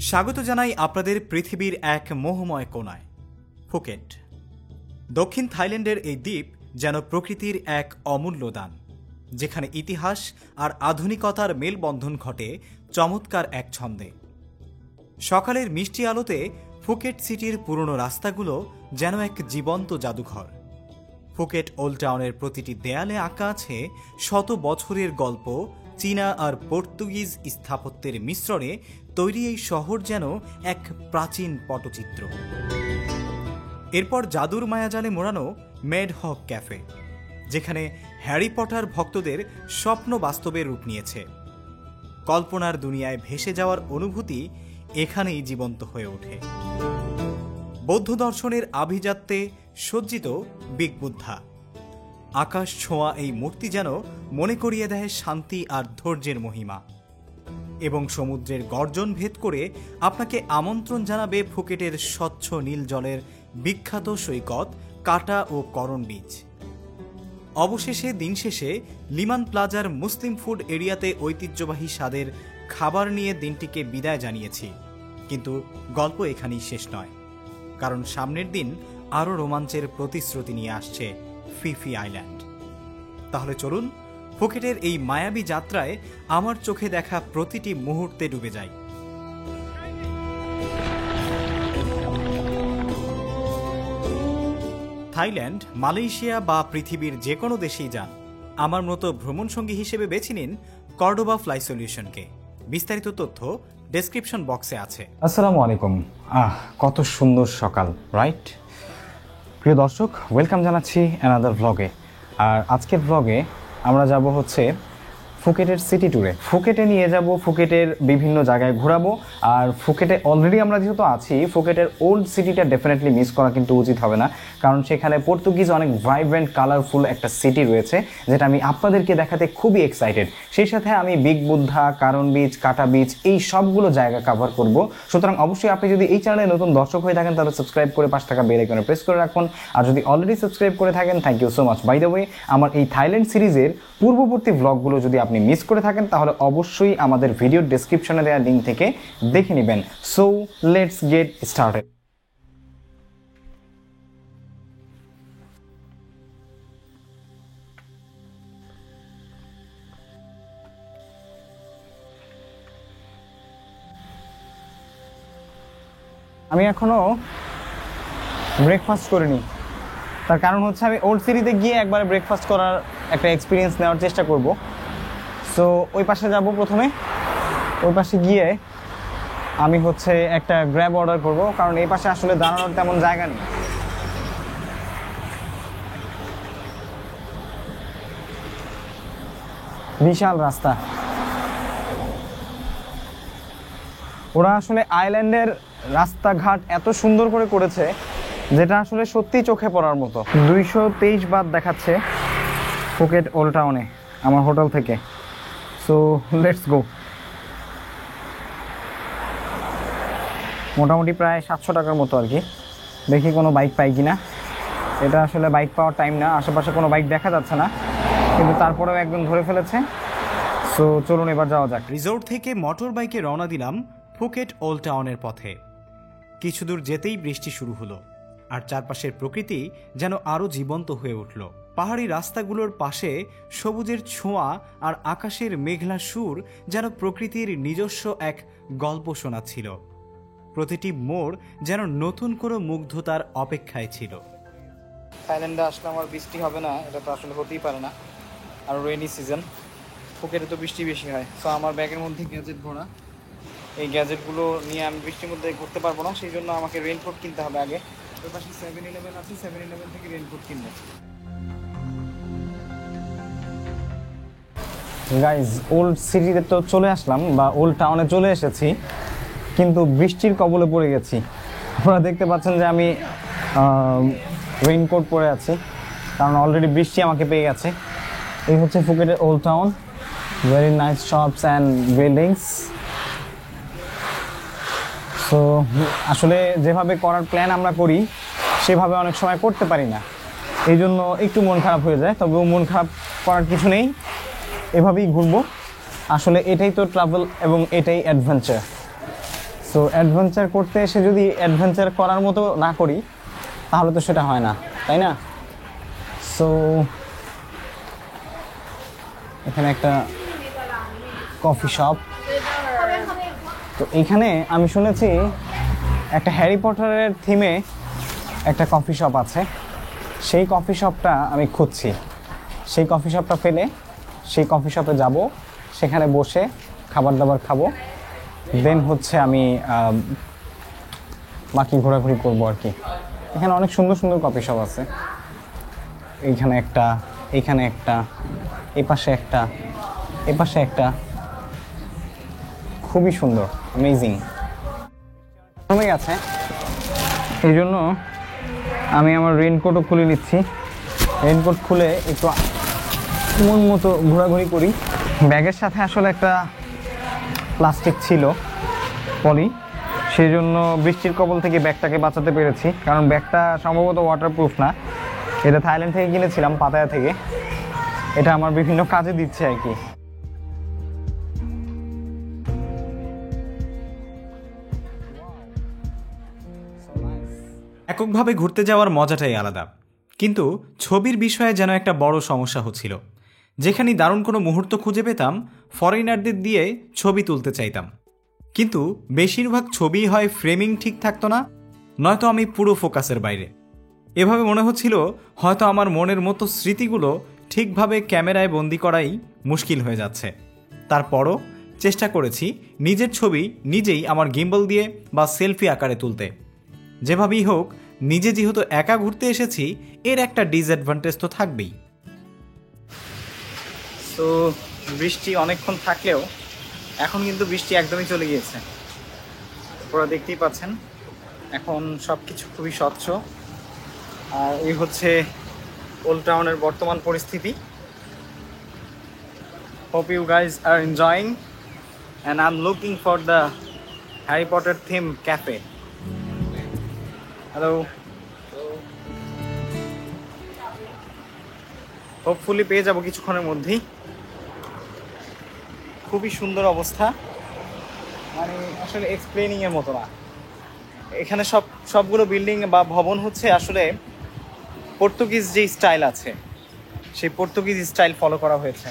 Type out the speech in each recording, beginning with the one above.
স্বাগত জানাই আপনাদের পৃথিবীর এক মোহময় কোণায়, ফুকেট। দক্ষিণ থাইল্যান্ডের এই দ্বীপ যেন প্রকৃতির এক অমূল্য দান, যেখানে ইতিহাস আর আধুনিকতার মেলবন্ধন ঘটে চমৎকার এক ছন্দে। সকালের মিষ্টি আলোতে ফুকেট সিটির পুরনো রাস্তাগুলো যেন এক জীবন্ত জাদুঘর। ফুকেট ওল্ড টাউনের প্রতিটি দেয়ালে আঁকা আছে শত বছরের গল্প, চীনা আর পর্তুগিজ স্থাপত্যের মিশ্রণে তৈরি এই শহর যেন এক প্রাচীন পটচিত্র। এরপর জাদুর মায়াজালে মোড়ানো মেড হক ক্যাফে, যেখানে হ্যারি পটার ভক্তদের স্বপ্ন বাস্তবে রূপ নিয়েছে। কল্পনার দুনিয়ায় ভেসে যাওয়ার অনুভূতি এখানেই জীবন্ত হয়ে ওঠে। বৌদ্ধ দর্শনের আভিজাত্যে সজ্জিত বিগ বুদ্ধা, আকাশ ছোঁয়া এই মূর্তি যেন মনে করিয়ে দেয় শান্তি আর ধৈর্যের মহিমা। এবং সমুদ্রের গর্জন ভেদ করে আপনাকে আমন্ত্রণ জানাবে ফুকেটের স্বচ্ছ নীল জলের বিখ্যাত সৈকত কাটা ও করণ বিচ। অবশেষে দিন শেষে লিমান প্লাজার মুসলিম ফুড এরিয়াতে ঐতিহ্যবাহী স্বাদের খাবার নিয়ে দিনটিকে বিদায় জানিয়েছি। কিন্তু গল্প এখানেই শেষ নয়, কারণ সামনের দিন আরও রোমাঞ্চের প্রতিশ্রুতি নিয়ে আসছে ফিফি আইল্যান্ড। তাহলে চলুন ফুকেটের এই মায়াবী যাত্রায় আমার চোখে দেখা প্রতিটি মুহূর্তে ডুবে যাই। থাইল্যান্ড, মালয়েশিয়া বা পৃথিবীর যে কোনো দেশেই যান, আমার মতো ভ্রমণসঙ্গী হিসেবে বেছে নিন কর্ডোবা ফ্লাই সলিউশনকে। বিস্তারিত তথ্য ডেসক্রিপশন বক্সে আছে। আসসালামু আলাইকুম। কত সুন্দর সকাল, রাইট? প্রিয় দর্শক, ওয়েলকাম জানাচ্ছি অ্যানাদার ভ্লগে। আর আজকের ভ্লগে আমরা যাব হচ্ছে ফুকেটের সিটি ট্যুরে। ফুকেটে নিয়ে যাব, ফুকেটের বিভিন্ন জায়গায় ঘোরাবো। আর ফুকেটে অলরেডি আমরা যেহেতু আছি, ফুকেটের ওল্ড সিটিটা ডেফিনেটলি মিস করা কিন্তু উচিত হবে না, কারণ সেখানে পর্তুগিজ অনেক ভাইব্রেন্ট কালারফুল একটা সিটি রয়েছে, যেটা আমি আপনাদেরকে দেখাতে খুবই এক্সাইটেড। সেই সাথে আমি বিগ বুদ্ধা, কারণ বিচ, কাটা বিচ, এই সবগুলো জায়গা কভার করব। সুতরাং অবশ্যই আপনি যদি এই চ্যানেলে নতুন দর্শক হয়ে থাকেন, তাহলে সাবস্ক্রাইব করে পাশে থাকা বেল আইকনে প্রেস করে রাখুন। আর যদি অলরেডি সাবস্ক্রাইব করে থাকেন, thank you so much. By the way, আমার এই থাইল্যান্ড সিরিজের পূর্ববর্তী ভ্লগগুলো যদি আপনি মিস করে থাকেন, তাহলে অবশ্যই আমাদের ভিডিওর ডেসক্রিপশনে দেওয়া লিঙ্ক থেকে দেখে নেবেন। So let's get started. আমি এখনো ব্রেকফাস্ট করিনি, তার কারণ হচ্ছে আমি ওল্ড সিটিতে গিয়ে একবারে ব্রেকফাস্ট করার একটা এক্সপিরিয়েন্স নেওয়ার চেষ্টা করব। সো ওই পাশে যাব প্রথমে। ওই পাশে গিয়ে আমি হচ্ছে একটা গ্র্যাব অর্ডার করব, কারণ এই পাশে আসলে দাঁড়ানোর তেমন জায়গা নেই। বিশাল রাস্তা। ওরা আসলে আইল্যান্ডের রাস্তাঘাট এত সুন্দর করে করেছে, যেটা আসলে সত্যি চোখে পড়ার মতো। 223 বাত দেখাচ্ছে ফুকেট ওল্ড টাউনে আমার হোটেল থেকে। So let's go. মোটামুটি প্রায় 700 টাকার মতো আর কি। দেখি কোনো বাইক পাই কিনা। এটা আসলে বাইক পাওয়ার টাইম না, আশেপাশে কোনো বাইক দেখা যাচ্ছে না, কিন্তু তারপরেও একদম ধরে ফেলেছে। সো চলুন এবার যাওয়া যাক। রিসোর্ট থেকে মোটর বাইকে রওনা দিলাম ফুকেট ওল্ড টাউনের পথে। কিছু দূর যেতেই বৃষ্টি শুরু হলো, আর চারপাশের প্রকৃতি যেন আরও জীবন্ত হয়ে উঠল। পাহাড়ি রাস্তাগুলোর পাশে সবুজের ছোঁয়া আর আকাশের মেঘলা সুর যেন প্রকৃতির নিজস্ব এক গল্প শোনাচ্ছিল। প্রতিটি মোড় যেন নতুন করে মুগ্ধতার অপেক্ষায় ছিল। থাইল্যান্ডে আসলে আমার বৃষ্টি হবে না, এটা তো আসলে হতেই পারে না। আর রেইনি সিজন, ফুকেটে তো বৃষ্টি বেশি হয়। সো আমার ব্যাগের মধ্যে গ্যাজেট ভরা। এই গ্যাজেটগুলো নিয়ে আমি বৃষ্টির মধ্যে ঘুরতে পারবো না, সেই জন্য আমাকে রেইনকোট কিনতে হবে আগে। ওই পাশে 7-11 আছে, 7-11 থেকে রেইনকোট কিনবো। গাইজ, ওল্ড সিটিতে তো চলে আসলাম, বা ওল্ড টাউনে চলে এসেছি, কিন্তু বৃষ্টির কবলে পড়ে গেছি। আপনারা দেখতে পাচ্ছেন যে আমি রেইনকোট পরে আছি, কারণ অলরেডি বৃষ্টি আমাকে পেয়ে গেছে। এই হচ্ছে ফুকেটের old town. Very nice shops and buildings. So আসলে যেভাবে করার প্ল্যান আমরা করি, সেভাবে অনেক সময় করতে পারি না, এই জন্য একটু মন খারাপ হয়ে যায়। তবেও মন খারাপ করার কিছু নেই, এভাবেই ঘুরবো। আসলে এটাই তো ট্রাভেল এবং এটাই অ্যাডভেঞ্চার। সো অ্যাডভেঞ্চার করতে এসে যদি অ্যাডভেঞ্চার করার মতো না করি তাহলে তো সেটা হয় না, তাই না? সো এখানে একটা কফি শপ। তো এইখানে আমি শুনেছি একটা হ্যারি পটারের থিমে একটা কফি শপ আছে। সেই কফি শপটা আমি খুঁজছি। সেই কফি শপটা পেলে সেই কফি শপে যাব, সেখানে বসে খাবার দাবার খাবো, দেন হচ্ছে আমি বাকি ঘোরাঘুরি করবো আর কি। এখানে অনেক সুন্দর সুন্দর কফি শপ আছে। এইখানে একটা, এইখানে একটা, এই পাশে একটা, এই পাশে একটা, খুবই সুন্দর, অ্যামেজিং। কমে গেছে, এই জন্য আমি আমার রেইনকোটও খুলে নিচ্ছি। রেইনকোট খুলে একটু মন মতো ঘোরাঘুরি করি। ব্যাগের সাথে আসলে একটা প্লাস্টিক ছিল পলি, সেই জন্য বৃষ্টির কবল থেকে ব্যাগটাকে বাঁচাতে পেরেছি। কারণ ব্যাগটা সম্ভবত ওয়াটারপ্রুফ না, এটা থাইল্যান্ড থেকে কিনেছিলাম, পাতায়া থেকে। এটা আমার বিভিন্ন কাজে দিচ্ছে আর কি। এককভাবে ঘুরতে যাওয়ার মজাটাই আলাদা, কিন্তু ছবির বিষয়ে যেন একটা বড় সমস্যা হচ্ছিল। যেখানে দারুণ কোনো মুহূর্ত খুঁজে পেতাম, ফরেনারদের দিয়ে ছবি তুলতে চাইতাম, কিন্তু বেশিরভাগ ছবিই হয় ফ্রেমিং ঠিক থাকতো না, নয়তো আমি পুরো ফোকাসের বাইরে। এভাবে মনে হচ্ছিল হয়তো আমার মনের মতো স্মৃতিগুলো ঠিকভাবে ক্যামেরায় বন্দি করাই মুশকিল হয়ে যাচ্ছে। তারপরও চেষ্টা করেছি নিজের ছবি নিজেই আমার গিম্বল দিয়ে বা সেলফি আকারে তুলতে। যেভাবেই হোক, নিজে যেহেতু একা ঘুরতে এসেছি, এর একটা ডিসঅ্যাডভান্টেজ তো থাকবেই। তো বৃষ্টি অনেকক্ষণ থাকলেও এখন কিন্তু বৃষ্টি একদমই চলে গিয়েছে। আপনারা দেখতেই পাচ্ছেন এখন সব কিছু খুবই স্বচ্ছ। আর এই হচ্ছে ওল্ড টাউনের বর্তমান পরিস্থিতি। Hope you guys are enjoying and I'm looking for the Harry Potter theme cafe. Hello. Hopefully পেয়ে যাব কিছুক্ষণের মধ্যেই। খুবই সুন্দর অবস্থা, মানে আসলে এক্সপ্লেনিং এর মতো না। এখানে সবগুলো বিল্ডিং বা ভবন হচ্ছে আসলে পর্তুগিজ যে স্টাইল আছে, সেই পর্তুগিজ স্টাইল ফলো করা হয়েছে।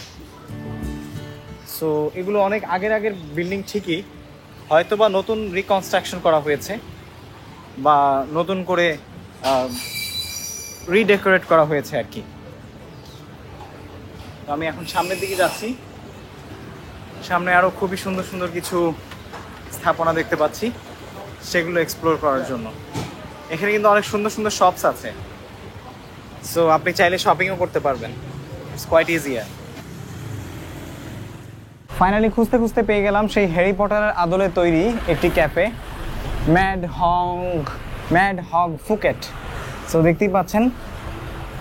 সো এগুলো অনেক আগের বিল্ডিং ঠিকই, হয়তো বা নতুন রিকনস্ট্রাকশন করা হয়েছে বা নতুন করে রিডেকোরেট করা হয়েছে আর কি। তো আমি এখন সামনের দিকে যাচ্ছি। সামনে আরও খুবই সুন্দর সুন্দর কিছু স্থাপনা দেখতে পাচ্ছি, সেগুলো এক্সপ্লোর করার জন্য। এখানে কিন্তু অনেক সুন্দর সুন্দর শপস আছে, সো আপনি চাইলে শপিংও করতে পারবেন। It's quite easier. ফাইনালি খুঁজতে খুঁজতে পেয়ে গেলাম সেই হ্যারি পটারের আদলে তৈরি একটি cafe, mad hog Phuket. So দেখতেই পাচ্ছেন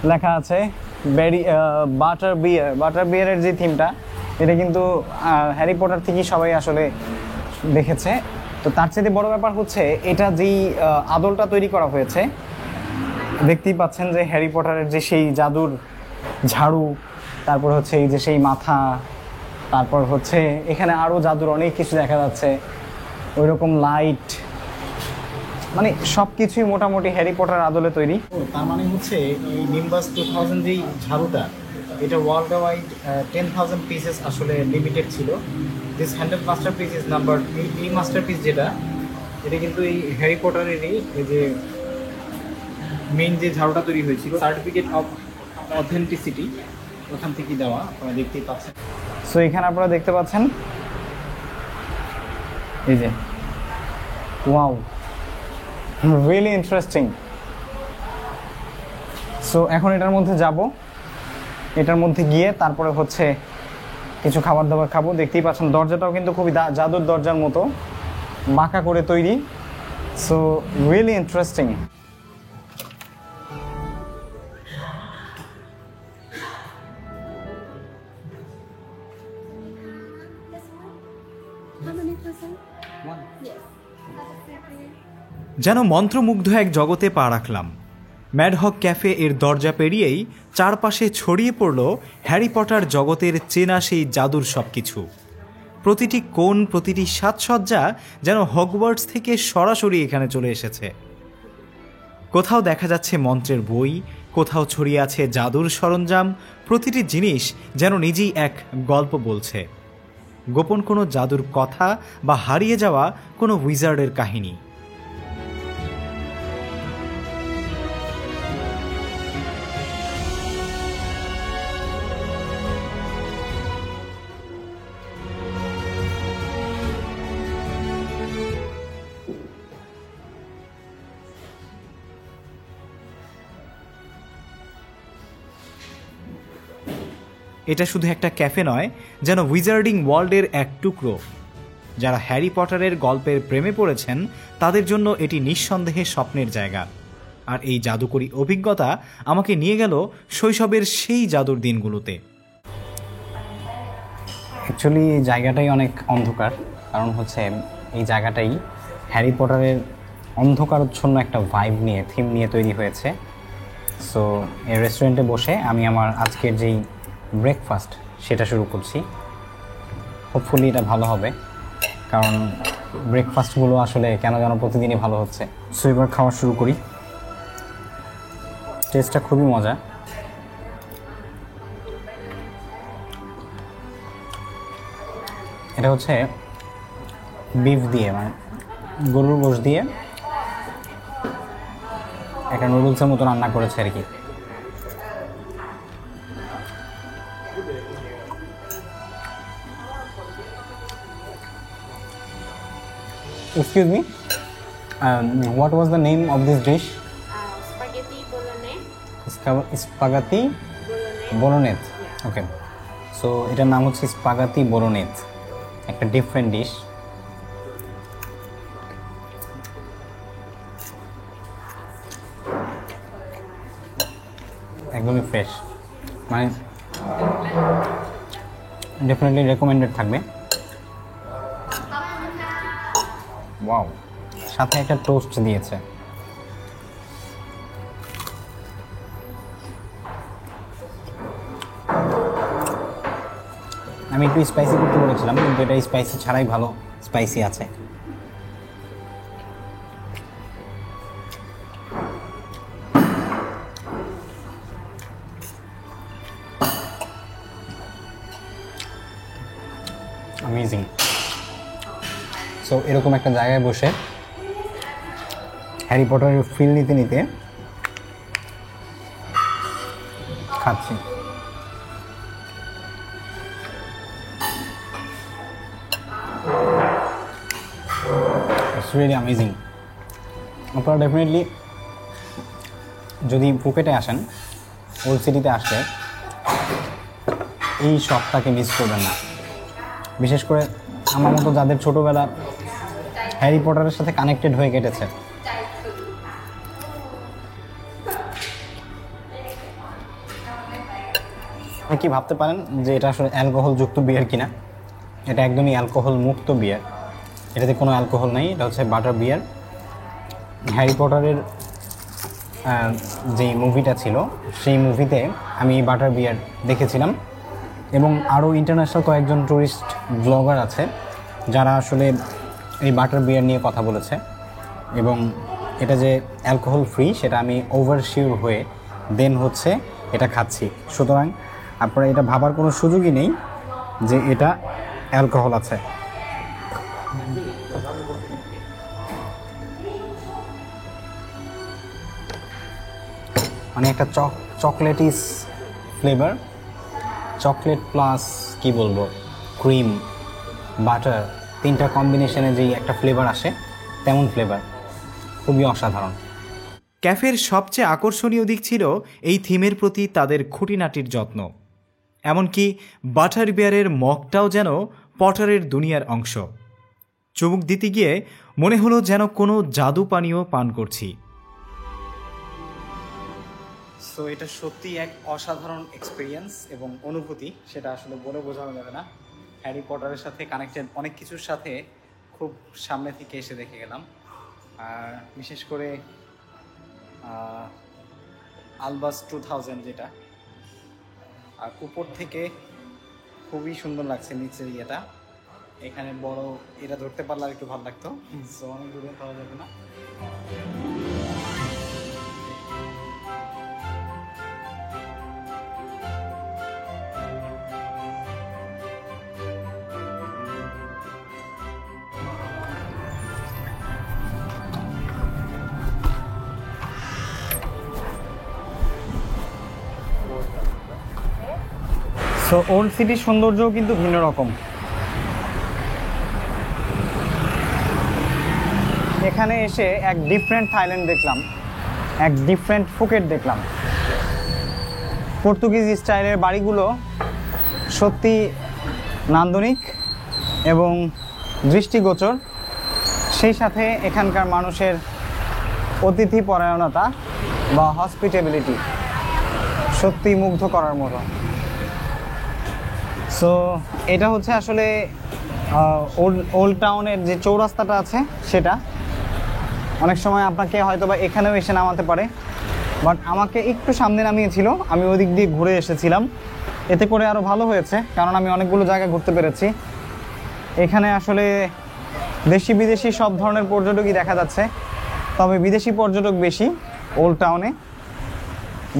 লেখা আছে বাটার বিয়ারের যে থিমটা, এটা কিন্তু হ্যারি পটার থেকেই সবাই আসলে দেখেছে। তো তার চেয়ে বড় ব্যাপার হচ্ছে এটা যেই আদলটা তৈরি করা হয়েছে, দেখতেই পাচ্ছেন যে হ্যারি পটারের যে সেই জাদুর ঝাড়ু, তারপর হচ্ছে এই যে সেই মাথা, তারপর হচ্ছে এখানে আরও জাদুর অনেক কিছু দেখা যাচ্ছে, ওই রকম লাইট, মানে সব কিছুই মোটামুটি হ্যারি পটার আদলে তৈরি। তার মানে হচ্ছে এই নিম্বাস 2000 যেই ঝাড়ুটা, এটা ওয়ার্ল্ড ওয়াইড 10,000 পিসেস আসলে লিমিটেড ছিল। দিস 100 মাস্টারপিস ইজ নাম্বার, এই মাস্টারপিস যেটা, এটা কিন্তু এই হ্যারি পটারেরই এই যে মেইন যে ঝাড়ুটা তৈরি হয়েছিল, সার্টিফিকেট অফ অথেন্টিসিটি ওখান থেকেই দেওয়া, আপনারা দেখতেই পাচ্ছেন। সো এখানে আপনারা দেখতে পাচ্ছেন এই যে, ওয়াও, রিয়েলি ইন্টারেস্টিং। সো এখন এটার মধ্যে যাব, এটার মধ্যে গিয়ে তারপরে হচ্ছে কিছু খাবার দাবার খাবো। দেখতেই পাচ্ছেন দরজাটাও কিন্তু খুবই জাদুর দরজার মতো বাঁকা করে তৈরি। So really interesting. যেন মন্ত্রমুগ্ধ এক জগতে পা রাখলাম। ম্যাডহক ক্যাফে এর দরজা পেরিয়েই চারপাশে ছড়িয়ে পড়ল হ্যারি পটার জগতের চেনা সেই জাদুর সব কিছু। প্রতিটি কোণ, প্রতিটি সাজসজ্জা যেন হগওয়ার্টস থেকে সরাসরি এখানে চলে এসেছে। কোথাও দেখা যাচ্ছে মন্ত্রের বই, কোথাও ছড়িয়ে আছে জাদুর সরঞ্জাম। প্রতিটি জিনিস যেন নিজেই এক গল্প বলছে, গোপন কোনো জাদুর কথা বা হারিয়ে যাওয়া কোনো উইজার্ডের কাহিনী। এটা শুধু একটা ক্যাফে নয়, যেন উইজার্ডিং ওয়ার্ল্ডের এক টুকরো। যারা হ্যারি পটারের গল্পের প্রেমে পড়েছেন তাদের জন্য এটি নিঃসন্দেহে স্বপ্নের জায়গা। আর এই জাদুকরী অভিজ্ঞতা আমাকে নিয়ে গেল শৈশবের সেই জাদুর দিনগুলোতে। অ্যাকচুয়ালি এই জায়গাটাই অনেক অন্ধকার, কারণ হচ্ছে এই জায়গাটাই হ্যারি পটারের অন্ধকারচ্ছন্ন একটা ভাইব নিয়ে, থিম নিয়ে তৈরি হয়েছে। সো এই রেস্টুরেন্টে বসে আমি আমার আজকের যেই ব্রেকফাস্ট সেটা শুরু করছি। হোপফুলি এটা ভালো হবে, কারণ ব্রেকফাস্টগুলো আসলে কেন যেন প্রতিদিনই ভালো হচ্ছে। সো এবার খাওয়া শুরু করি। টেস্টটা খুবই মজা। এটা হচ্ছে বিফ দিয়ে, মানে গরুর গোশত দিয়ে একটা নুডলসের মতো রান্না করেছে আর কি। Excuse me, what was the name of this dish? Spaghetti bolognese. Spaghetti bolognese. Okay, so এটার নাম হচ্ছে স্পাগাতি বোলোনেজ, একটা ডিফারেন্ট ডিশ। একদমই ফ্রেশ, মানে ডেফিনেটলি রেকমেন্ডেড থাকবে। ওয়াও, সাথে একটা টোস্ট দিয়েছে। আমি একটু স্পাইসি করতে বলেছিলাম, কিন্তু এটা স্পাইসি ছাড়াই ভালো স্পাইসি আছে। অ্যামেজিং। সো এরকম একটা জায়গায় বসে হ্যারি পটারের ফিল নিতে নিতে খাচ্ছি। It's really amazing. আপনারা ডেফিনেটলি যদি ফুকেটে আসেন, ওল্ড সিটিতে আসলে এই শপটাকে মিস করবেন না। বিশেষ করে আমার মতো যাদের ছোটোবেলা হ্যারি পটারের সাথে কানেক্টেড হয়ে কেটেছে। কি ভাবতে পারেন যে এটা আসলে অ্যালকোহল যুক্ত বিয়ার কিনা? এটা একদমই অ্যালকোহল মুক্ত বিয়ার, এটাতে কোনো অ্যালকোহল নেই। এটা হচ্ছে বাটার বিয়ার। হ্যারি পটারের যেই মুভিটা ছিল সেই মুভিতে আমি এই বাটার বিয়ার দেখেছিলাম, এবং আরও ইন্টারন্যাশনাল কয়েকজন টুরিস্ট ব্লগার আছে যারা আসলে এই বাটার বিয়ার নিয়ে কথা বলেছে, এবং এটা যে অ্যালকোহল ফ্রি সেটা আমি ওভারশিওর হয়ে দেন হচ্ছে এটা খাচ্ছি। সুতরাং আপনারা এটা ভাবার কোনো সুযোগই নেই যে এটা অ্যালকোহল আছে। মানে একটা চকলেটিস ফ্লেভার, চকলেট প্লাস কি বলবো, ক্রিম, বাটার, তিনটা কম্বিনেশনে যেই একটা ফ্লেভার আসে তেমন ফ্লেভার, খুবই অসাধারণ। ক্যাফের সবচেয়ে আকর্ষণীয় দিক ছিল এই থিমের প্রতি তাদের খুঁটিনাটির যত্ন। এমনকি বাটার বিয়ারের মগটাও যেন পটারের দুনিয়ার অংশ। চুমুক দিতে গিয়ে মনে হলো যেন কোনো জাদু পানীয় পান করছি। সো এটা সত্যি এক অসাধারণ এক্সপিরিয়েন্স এবং অনুভূতি, সেটা আসলে বলে বোঝানো যাবে না। হ্যারি পটারের সাথে কানেক্টেড অনেক কিছুর সাথে খুব সামনে থেকে এসে দেখে গেলাম। আর বিশেষ করে আলবাস 2000 যেটা, আর উপর থেকে খুবই সুন্দর লাগছে নিচের ইয়েটা। এখানে বড় এটা ধরতে পারলে আর একটু ভালো লাগতো, সো অনেক দূরে পাওয়া যাবে না। সো ওল্ড সিটির সৌন্দর্যও কিন্তু ভিন্ন রকম। এখানে এসে এক ডিফারেন্ট থাইল্যান্ড দেখলাম, এক ডিফারেন্ট ফুকেট দেখলাম। পর্তুগিজ স্টাইলের বাড়িগুলো সত্যি নান্দনিক এবং দৃষ্টিগোচর, সেই সাথে এখানকার মানুষের অতিথি পরায়ণতা বা হসপিটাবিলিটি সত্যি মুগ্ধ করার মতো। সো এটা হচ্ছে আসলে ওল্ড টাউনের যে চৌরাস্তাটা আছে সেটা। অনেক সময় আপনাকে হয়তো বা এখানেও এসে নামাতে পারে, বাট আমাকে একটু সামনে নামিয়েছিল, আমি ওই দিক দিয়ে ঘুরে এসেছিলাম। এতে করে আরও ভালো হয়েছে, কারণ আমি অনেকগুলো জায়গা ঘুরতে পেরেছি। এখানে আসলে দেশি বিদেশি সব ধরনের পর্যটকই দেখা যাচ্ছে, তবে বিদেশি পর্যটক বেশি ওল্ড টাউনে,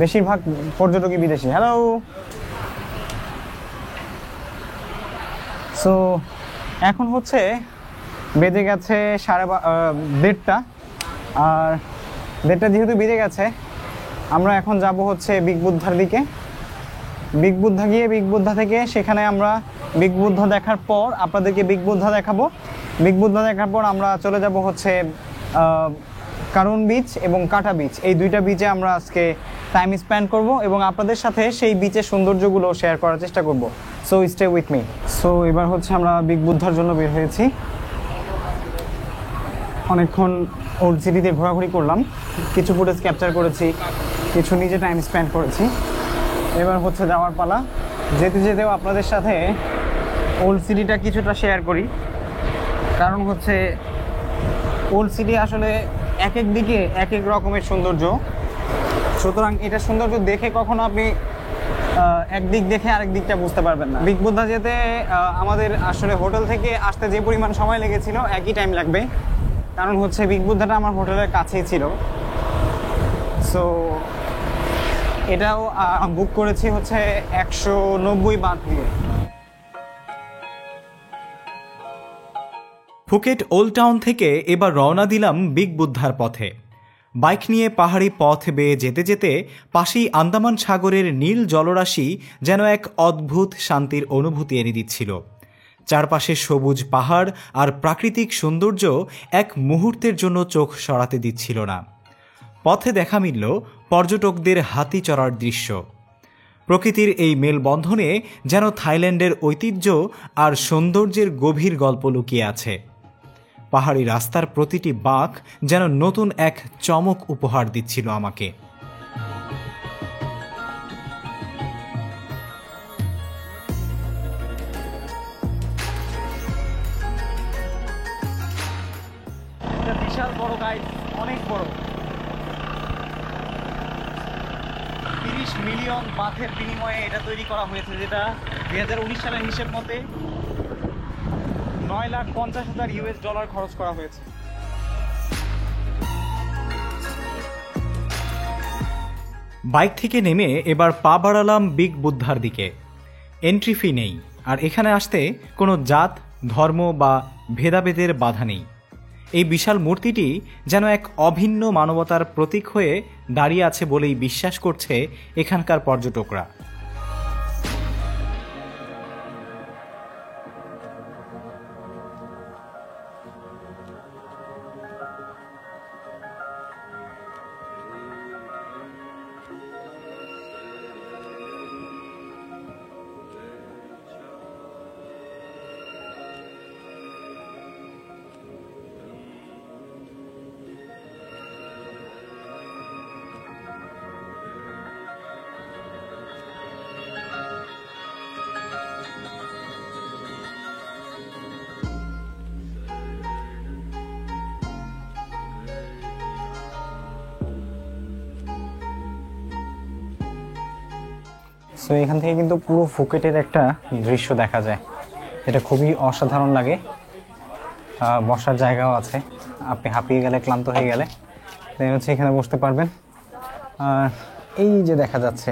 বেশিরভাগ পর্যটকই বিদেশি। হ্যালো। সো এখন হচ্ছে বেজে গেছে 1:30, আর 1:30 যেহেতু বেজে গেছে, আমরা এখন যাব হচ্ছে বিগ বুদ্ধার দিকে। বিগ বুদ্ধা গিয়ে বিগ বুদ্ধা থেকে সেখানে আমরা বিগ বুদ্ধা দেখার পর আপনাদেরকে বিগ বুদ্ধা দেখাবো। বিগ বুদ্ধা দেখার পর আমরা চলে যাব হচ্ছে কারুন বিচ এবং কাটা বিচ, এই দুইটা বিচে আমরা আজকে টাইম স্পেন্ড করব এবং আপনাদের সাথে সেই বিচের সৌন্দর্যগুলো শেয়ার করার চেষ্টা করব। So stay with me. So এবার হচ্ছে আমরা বিগ বুদ্ধার জন্য বের হয়েছি। অনেকক্ষণ ওল্ড সিটিতে ঘোরাঘুরি করলাম, কিছু ফুটেজ ক্যাপচার করেছি, কিছু নিজে টাইম স্পেন্ড করেছি। এবার হচ্ছে যাওয়ার পালা। যেতে যেতেও আপনাদের সাথে ওল্ড সিটিটা কিছুটা শেয়ার করি, কারণ হচ্ছে ওল্ড সিটি আসলে এক এক দিকে এক এক রকমের সৌন্দর্য, সুতরাং এটা সৌন্দর্য দেখে কখনো আপনি একদিক দেখে আরেক দিকটা বুঝতে পারবেন না। বিগ বুদ্ধা যেতে আমাদের আসলে হোটেল থেকে আসতে যে পরিমাণ সময় লেগেছিল একই টাইম লাগবে, কারণ হচ্ছে বিগ বুদ্ধাটা আমার হোটেলের কাছেই ছিল। সো এটাও বুক করেছি হচ্ছে 190 বাত দিয়ে। ফুকেট ওল্ড টাউন থেকে এবার রওনা দিলাম বিগ বুদ্ধার পথে। বাইক নিয়ে পাহাড়ি পথ বেয়ে যেতে যেতে পাশেই আন্দামান সাগরের নীল জলরাশি যেন এক অদ্ভুত শান্তির অনুভূতি এনে দিচ্ছিল। চারপাশে সবুজ পাহাড় আর প্রাকৃতিক সৌন্দর্য এক মুহূর্তের জন্য চোখ সরাতে দিচ্ছিল না। পথে দেখা মিলল পর্যটকদের হাতি চড়ার দৃশ্য। প্রকৃতির এই মেলবন্ধনে যেন থাইল্যান্ডের ঐতিহ্য আর সৌন্দর্যের গভীর গল্প লুকিয়ে আছে। পাহাড়ি রাস্তার প্রতিটি বাঁক যেন নতুন এক চমক উপহার দিচ্ছিল আমাকে। এটা বিশাল বড় গাইড, অনেক বড়। 30 মিলিয়ন বাথের বিনিময়ে এটা তৈরি করা হয়েছে, যেটা 2019 সালের হিসেব মতে $9,50,000 খরচ করা হয়েছে। বাইক থেকে নেমে এবার পা বাড়ালাম বিগ বুদ্ধার দিকে। এন্ট্রি ফি নেই, আর এখানে আসতে কোনো জাত, ধর্ম বা ভেদাভেদের বাধা নেই। এই বিশাল মূর্তিটি যেন এক অভিন্ন মানবতার প্রতীক হয়ে দাঁড়িয়ে আছে বলেই বিশ্বাস করছে এখানকার পর্যটকরা। সো এখান থেকে কিন্তু পুরো ফুকেটের একটা দৃশ্য দেখা যায়। এটা খুবই অসাধারণ লাগে। বসার জায়গাও আছে, আপনি হাঁপিয়ে গেলে, ক্লান্ত হয়ে গেলে হচ্ছে এখানে বসতে পারবেন। আর এই যে দেখা যাচ্ছে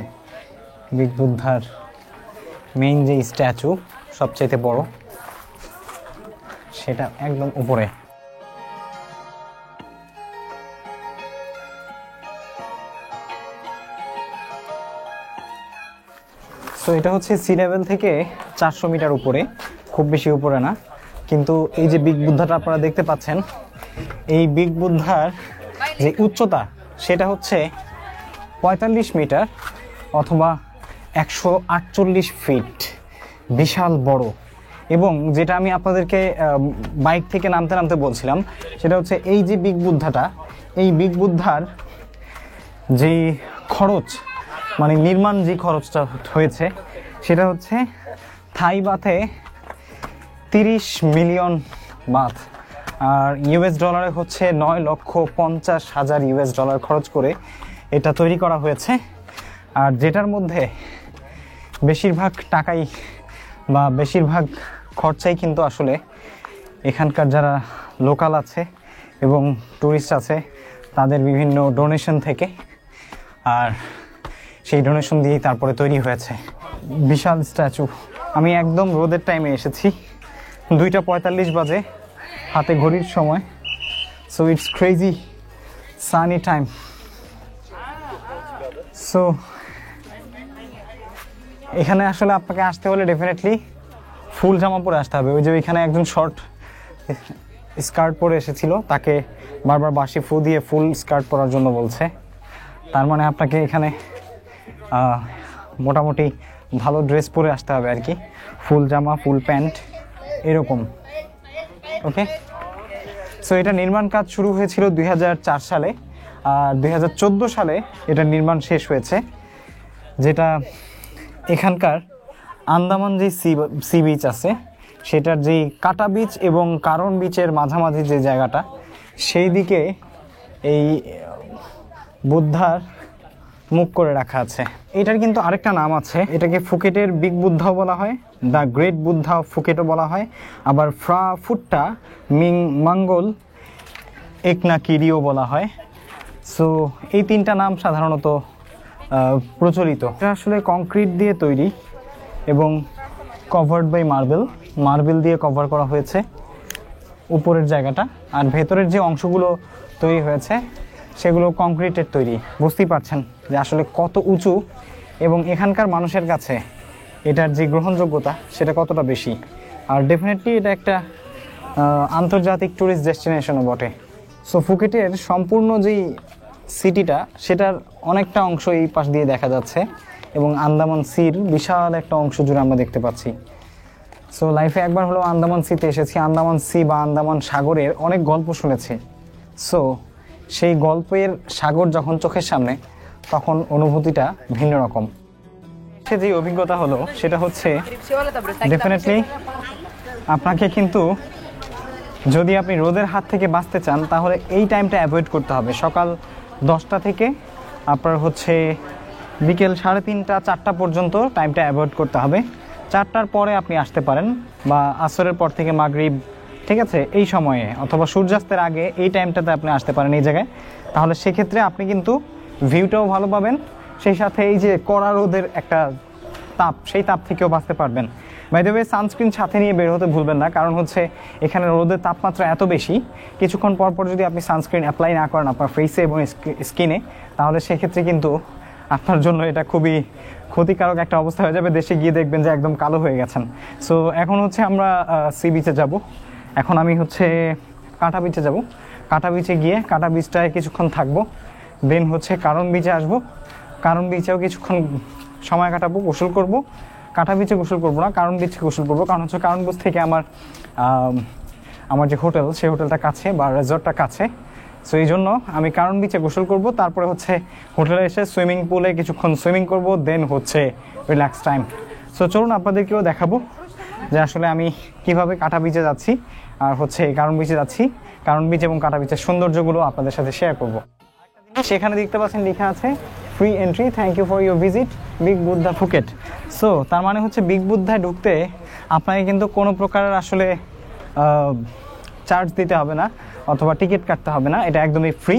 বিগ বুদ্ধার মেইন যে স্ট্যাচু সবচেয়ে বড়, সেটা একদম উপরে। সো এটা হচ্ছে সি লেভেল থেকে 400 মিটার উপরে, খুব বেশি উপরে না। কিন্তু এই যে বিগ বুদ্ধাটা আপনারা দেখতে পাচ্ছেন, এই বিগ বুদ্ধার যে উচ্চতা সেটা হচ্ছে 45 মিটার অথবা 148 ফিট, বিশাল বড়। এবং যেটা আমি আপনাদেরকে বাইক থেকে নামতে নামতে বলছিলাম, সেটা হচ্ছে এই যে বিগ বুদ্ধাটা, এই বিগ বুদ্ধার যেই খরচ, মানে নির্মাণ যে খরচটা হয়েছে সেটা হচ্ছে থাই বাথে 30 মিলিয়ন বাথ, আর ইউএস ডলারে হচ্ছে 9,50,000 ইউএস ডলার খরচ করে এটা তৈরি করা হয়েছে। আর যেটার মধ্যে বেশিরভাগ টাকাই বা বেশিরভাগ খরচাই কিন্তু আসলে এখানকার যারা লোকাল আছে এবং টুরিস্ট আছে তাদের বিভিন্ন ডোনেশন থেকে, আর সেই ডোনেশন দিয়েই তারপরে তৈরি হয়েছে। বিশাল স্ট্যাচু। আমি একদম রোদের টাইমে এসেছি, 2:45 বাজে হাতে ঘড়ির সময়। So it's crazy Sunny time. So এখানে আসলে আপনাকে আসতে হলে ডেফিনেটলি ফুল জামা পরে আসতে হবে। ওই যে ওইখানে একজন শর্ট স্কার্ট পরে এসেছিল, তাকে বারবার বাসি ফু দিয়ে ফুল স্কার্ট পরার জন্য বলছে। তার মানে আপনাকে এখানে মোটামুটি ভালো ড্রেস পরে আসতে হবে আর কি, ফুল জামা, ফুল প্যান্ট এরকম। ওকে, সো এটা নির্মাণ কাজ শুরু হয়েছিল 2004 সালে, আর 2014 সালে এটা নির্মাণ শেষ হয়েছে। যেটা এখানকার আন্দামান যে সি বিচ আছে সেটার যেই কাটা বিচ এবং কারণ বিচের মাঝামাঝি যে জায়গাটা, সেই দিকে এই বুদ্ধার মুখ করে রাখা আছে। এটার কিন্তু আরেকটা নাম আছে, এটাকে ফুকেটের বিগ বুদ্ধাও বলা হয়, দ্য গ্রেট বুদ্ধা অফ ফুকেটও বলা হয়, আবার ফ্রা ফুট্টা মিং মঙ্গল একনাকিরিও বলা হয়। সো এই তিনটা নাম সাধারণত প্রচলিত। এটা আসলে কংক্রিট দিয়ে তৈরি এবং কভার্ড বাই মার্বেল দিয়ে কভার করা হয়েছে উপরের জায়গাটা, আর ভেতরের যে অংশগুলো তৈরি হয়েছে সেগুলো কংক্রিটের তৈরি। বুঝতেই পারছেন যে আসলে কত উঁচু, এবং এখানকার মানুষের কাছে এটার যে গ্রহণযোগ্যতা সেটা কতটা বেশি। আর ডেফিনেটলি এটা একটা আন্তর্জাতিক ট্যুরিস্ট ডেস্টিনেশনও বটে। সো ফুকেটের সম্পূর্ণ যেই সিটিটা সেটার অনেকটা অংশ এই পাশ দিয়ে দেখা যাচ্ছে, এবং আন্দামান সির বিশাল একটা অংশ জুড়ে আমরা দেখতে পাচ্ছি। সো লাইফে একবার হলো আন্দামান সিতে এসেছি। আন্দামান সি বা আন্দামান সাগরের অনেক গল্প শুনেছি। সো সেই গল্পের সাগর যখন চোখের সামনে, তখন অনুভূতিটা ভিন্ন রকম। সে যে অভিজ্ঞতা হলো সেটা হচ্ছে ডেফিনেটলি আপনাকে কিন্তু, যদি আপনি রোদের হাত থেকে বাঁচতে চান তাহলে এই টাইমটা অ্যাভয়েড করতে হবে। সকাল 10টা থেকে আপনার হচ্ছে বিকেল 3:30 4টা পর্যন্ত টাইমটা অ্যাভয়েড করতে হবে। 4টার পরে আপনি আসতে পারেন, বা আসরের পর থেকে মাগরিব, ঠিক আছে, এই সময়ে অথবা সূর্যাস্তের আগে এই টাইমটাতে আপনি আসতে পারেন এই জায়গায়। তাহলে সেক্ষেত্রে আপনি কিন্তু ভিউটাও ভালো পাবেন, সেই সাথে এই যে কড়া রোদের একটা তাপ, সেই তাপ থেকেও বাঁচতে পারবেন। বাই দ্য ওয়ে, সানস্ক্রিন সাথে নিয়ে বের হতে ভুলবেন না, কারণ হচ্ছে এখানে রোদের তাপমাত্রা এত বেশি, কিছুক্ষণ পর পর যদি আপনি সানস্ক্রিন অ্যাপ্লাই না করেন আপনার ফেসে এবং স্কিনে, তাহলে সেক্ষেত্রে কিন্তু আপনার জন্য এটা খুবই ক্ষতিকারক একটা অবস্থা হয়ে যাবে। দেশে গিয়ে দেখবেন যে একদম কালো হয়ে গেছেন। সো এখন হচ্ছে আমরা সি বিচে যাব। এখন আমি হচ্ছে কাটা বিচে যাব। কাটা বিচে গিয়ে কাটা বিচটায় কিছুক্ষণ থাকবো, দেন হচ্ছে কারণ বিচে আসবো। কারণ বিচেও কিছুক্ষণ সময় কাটাবো, গোসল করব। কাটা বিচে গোসল করবো না, কারণ বিচে গোসল করবো, কারণ হচ্ছে কারণ বিচ থেকে আমার যে হোটেল, সেই হোটেলটা কাছে বা রেজর্টটা কাছে। সো এই জন্য আমি কারণ বিচে গোসল করব, তারপরে হচ্ছে হোটেলে এসে সুইমিং পুলে কিছুক্ষণ সুইমিং করব, দেন হচ্ছে রিল্যাক্স টাইম। সো চলুন আপনাদেরকেও দেখাবো যে আসলে আমি কিভাবে কাটা বিচে যাচ্ছি আর হচ্ছে কারণ বিচে যাচ্ছি। কারণ বিচ এবং কাটা বিচের সৌন্দর্যগুলো আপনাদের সাথে শেয়ার করব। সেখানে দেখতে পাচ্ছেন লেখা আছে free entry, thank you for your visit big Buddha Phuket. So তার মানে হচ্ছে বিগ বুদ্ধায় ঢুকতে আপনাকে কিন্তু কোনো প্রকার আসলে চার্জ দিতে হবে না অথবা টিকিট কাটতে হবে না, এটা একদমই ফ্রি।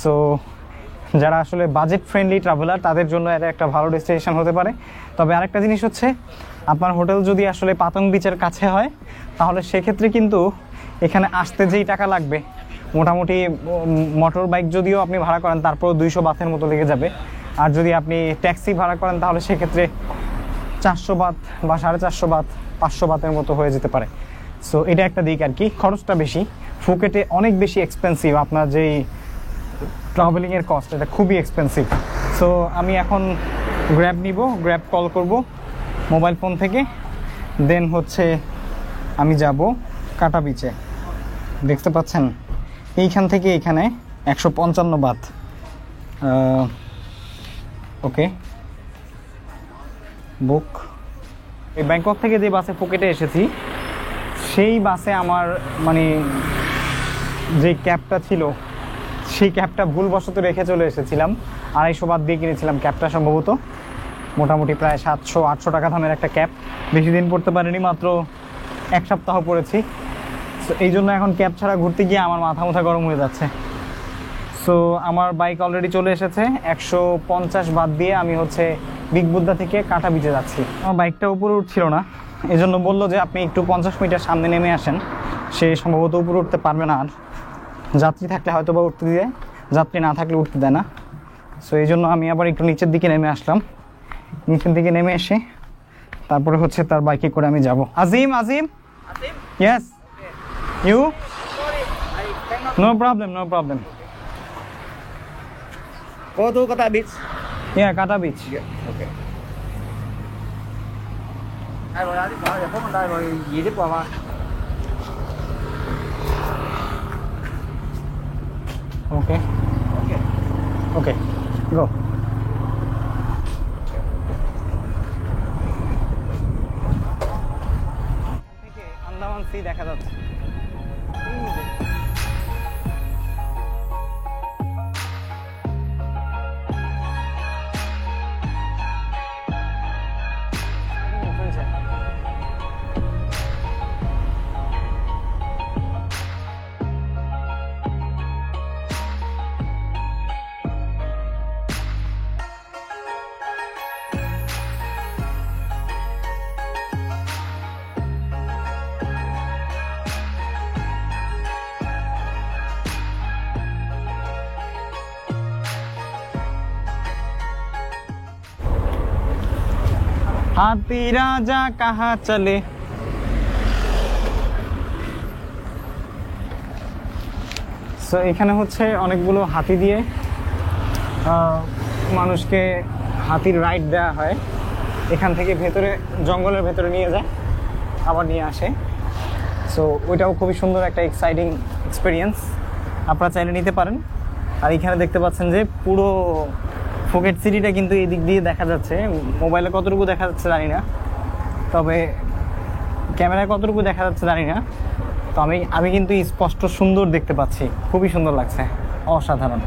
সো যারা আসলে বাজেট ফ্রেন্ডলি ট্রাভেলার তাদের জন্য এটা একটা ভালো ডেস্টিনেশন হতে পারে। তবে আরেকটা জিনিস হচ্ছে, আপনার হোটেল যদি আসলে পাতং বিচের কাছে হয় তাহলে সেক্ষেত্রে কিন্তু এখানে আসতে যেই টাকা লাগবে, মোটামুটি মোটর বাইক যদিও আপনি ভাড়া করেন তারপর 200 বাতের মতো লেগে যাবে। আর যদি আপনি ট্যাক্সি ভাড়া করেন তাহলে সেক্ষেত্রে 400 বাত বা 450 বাত 500 বাতের মতো হয়ে যেতে পারে। সো এটা একটা দিক আর কি, খরচটা বেশি। ফুকেটে অনেক বেশি এক্সপেন্সিভ, আপনার যেই ট্রাভেলিংয়ের কস্ট এটা খুবই এক্সপেন্সিভ। সো আমি এখন গ্র্যাব নিব, গ্র্যাব কল করব মোবাইল ফোন থেকে, দেন হচ্ছে আমি যাব কাটা বিচে। দেখতে পাচ্ছেন এইখান থেকে এইখানে 155 বাত। ওকে, বুক। এই ব্যাংকক থেকে যে বাসে ফুকেটে এসেছি সেই বাসে আমার মানে যে ক্যাবটা ছিল সেই ক্যাবটা ভুলবশত রেখে চলে এসেছিলাম। 250 বাত দিয়ে কিনেছিলাম ক্যাবটা, সম্ভবত মোটামুটি প্রায় 700-800 টাকা দামের একটা ক্যাব। বেশি দিন পড়তে পারিনি, মাত্র 1 সপ্তাহ পড়েছি। সো এই জন্য এখন ক্যাব ছাড়া ঘুরতে গিয়ে আমার মাথা গরম হয়ে যাচ্ছে। সো আমার বাইক অলরেডি চলে এসেছে। 150 বাত দিয়ে আমি হচ্ছে বিগ বুদ্ধা থেকে কাটা বিচে যাচ্ছি। আমার বাইকটা উপরে উঠছিল না, এই জন্য বললো যে আপনি একটু 50 মিটার সামনে নেমে আসেন। সে সম্ভবত উপরে উঠতে পারবে না, আর যাত্রী থাকলে হয়তো বা উঠতে দিয়ে, যাত্রী না থাকলে উঠতে দেয় না। সো এই জন্য আমি আবার একটু নিচের দিকে নেমে আসলাম। নিচের দিকে নেমে এসে তারপরে হচ্ছে তার বাইকে করে আমি যাব। Azim, yes, you, no problem, no problem. Go to Kata Beach. Yeah, Kata Beach. Yeah, okay. Ai rồi đi vào giờ có mình đây rồi gì tiếp vào mà. Okay. Okay. Okay, go. Andaman sea দেখা যাচ্ছে। হাতি রাজা কাহা চলে। So এখানে হচ্ছে অনেকগুলো হাতি দিয়ে মানুষকে হাতির রাইড দেওয়া হয়। এখান থেকে ভেতরে জঙ্গলের ভেতরে নিয়ে যায়, আবার নিয়ে আসে। সো ওইটাও খুবই সুন্দর একটা এক্সাইটিং এক্সপিরিয়েন্স, আপনারা চাইলে নিতে পারেন। আর এখানে দেখতে পাচ্ছেন যে পুরো ফুকেট সিটিটা কিন্তু এই দিক দিয়ে দেখা যাচ্ছে। মোবাইলে কতটুকু দেখা যাচ্ছে জানি না, তবে ক্যামেরায় কতটুকু দেখা যাচ্ছে জানি না। তো আমি কিন্তু স্পষ্ট সুন্দর দেখতে পাচ্ছি, খুবই সুন্দর লাগছে, অসাধারণ।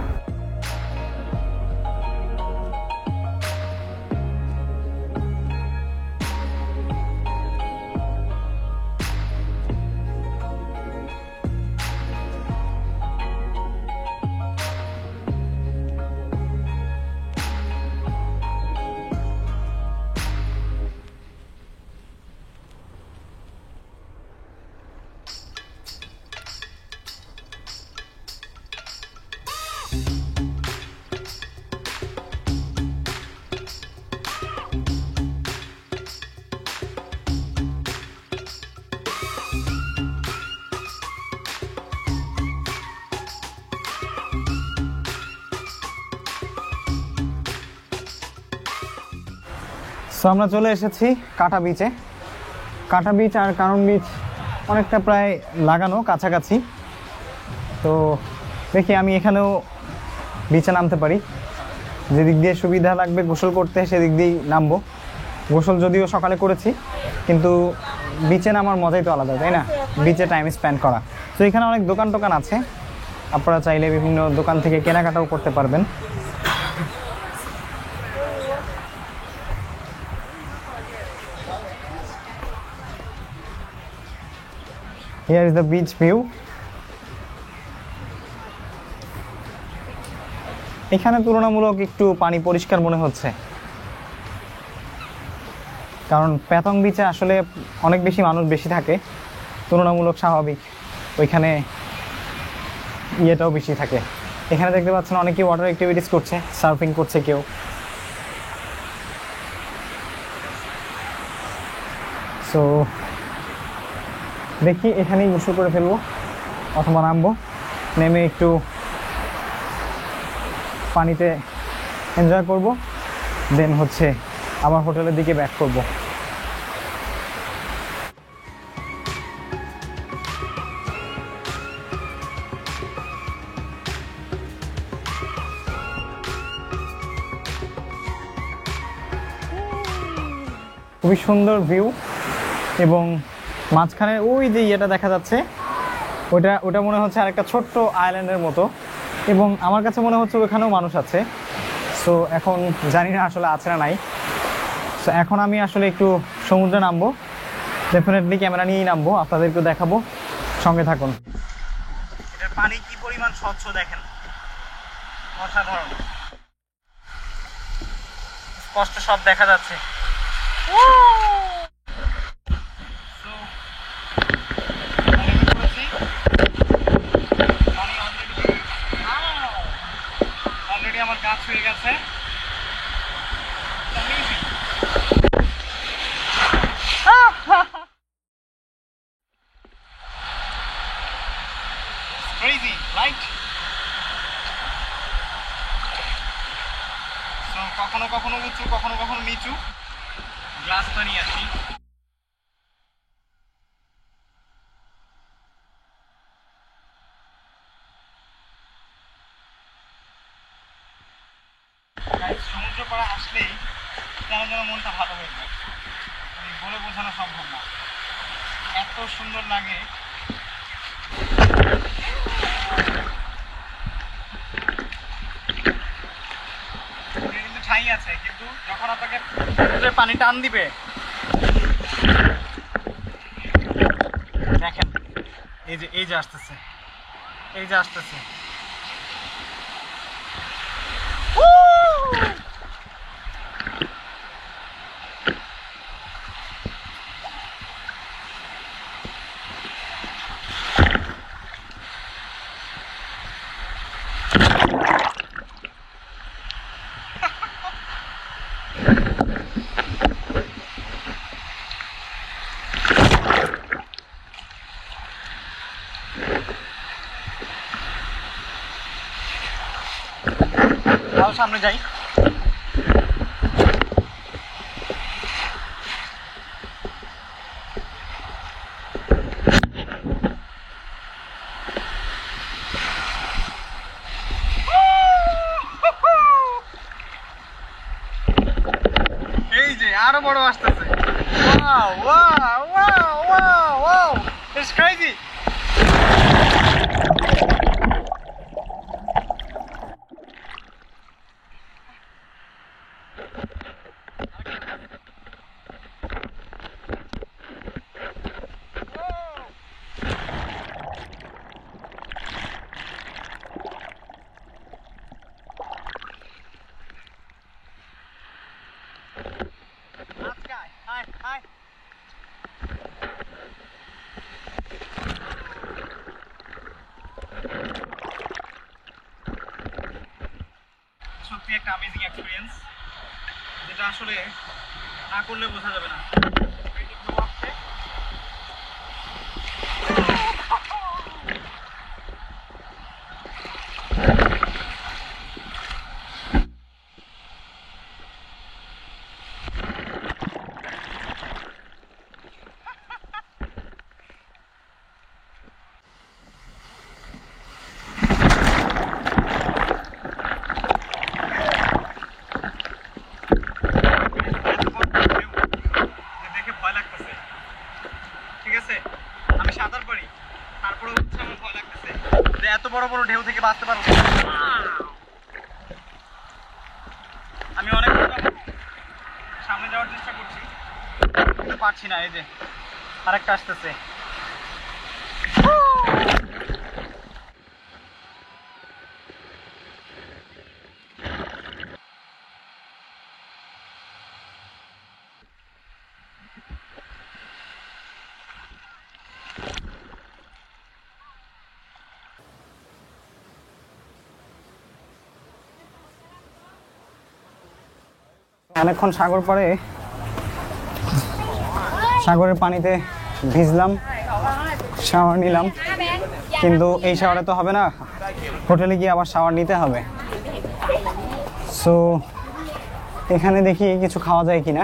সো আমরা চলে এসেছি কাটা বিচে। কাটা বিচ আর কারণ বিচ অনেকটা প্রায় লাগানো, কাছাকাছি। তো দেখি আমি এখানেও বিচে নামতে পারি, যেদিক দিয়ে সুবিধা লাগবে গোসল করতে সেদিক দিয়েই নামবো। গোসল যদিও সকালে করেছি, কিন্তু বিচে নামার মজাই তো আলাদা, তাই না? বিচে টাইম স্পেন্ড করা। তো এখানে অনেক দোকান টোকান আছে, আপনারা চাইলে বিভিন্ন দোকান থেকে কেনাকাটাও করতে পারবেন। Here is the beach view. এখানে তুলনামূলক একটু পানি পরিষ্কার মনে হচ্ছে, কারণ প্যাথং বিচে আসলে অনেক বেশি মানুষ বেশি থাকে, তুলনামূলক স্বাভাবিক ওইখানে ইয়েটাও বেশি থাকে। এখানে দেখতে পাচ্ছেন অনেকেই ওয়াটার অ্যাক্টিভিটিস করছে, সার্ফিং করছে কেউ। সো দেখি এখানেই গোসল করে ফেলবো অথবা নামবো, নেমে একটু পানিতে এনজয় করব, দেন হচ্ছে আবার হোটেলের দিকে ব্যাক করব। খুবই সুন্দর ভিউ, এবং মাঝখানে ওই যে ইয়েটা দেখা যাচ্ছে ওটা মনে হচ্ছে আরেকটা ছোট্ট আইল্যান্ডের মতো, এবং আমার কাছে মনে হচ্ছে ওখানেও মানুষ আছে। সো এখন জানি না আসলে আছে না নাই। সো এখন আমি আসলে একটু সমুদ্রে নামবো, ডেফিনেটলি ক্যামেরা নিয়েই নামবো, আপনাদেরকেও দেখাবো, সঙ্গে থাকুন। এটার পানি কি পরিমাণ স্বচ্ছ দেখেন, অসাধারণ, স্পষ্ট সব দেখা যাচ্ছে। অলরেডি আমার গাছ হয়ে গেছে। Crazy, right? So কখনো কখনো উঁচু, কখনো কখনো নিচু, গ্লাসটা নিয়ে আসি। সমুদ্র পাড়ে আসলেই কেন যেন মনটা ভালো হয়ে যায়, বলে বোঝানো সম্ভব না, এত সুন্দর লাগে। কিন্তু ঠাই আছে, কিন্তু যখন আপনাকে সমুদ্রের পানি টান দিবে, দেখেন এই যে আসতেছে, এই যে আসতেছে। সামনে যাই। এই যে আরো বড় আসতেছে। Wow wow wow wow wow, it's crazy. সত্যি একটা অ্যামেজিং এক্সপিরিয়েন্স, যেটা আসলে না করলে বোঝা যাবে না। আমি সাঁতার পারি, তারপরে হচ্ছে আমার ভয় লাগতেছে যে এত বড় বড় ঢেউ থেকে বাঁচতে পারবো। আমি অনেক সামনে যাওয়ার চেষ্টা করছি, কিন্তু পারছি না। এই যে আরেকটা আসতেছে। অনেকক্ষণ সাগর পাড়ে সাগরের পানিতে ভিজলাম, শাওয়ার নিলাম, কিন্তু এই শাওয়ারে তো হবে না, হোটেলে গিয়ে আবার শাওয়ার নিতে হবে। সো এখানে দেখি কিছু খাওয়া যায় কিনা,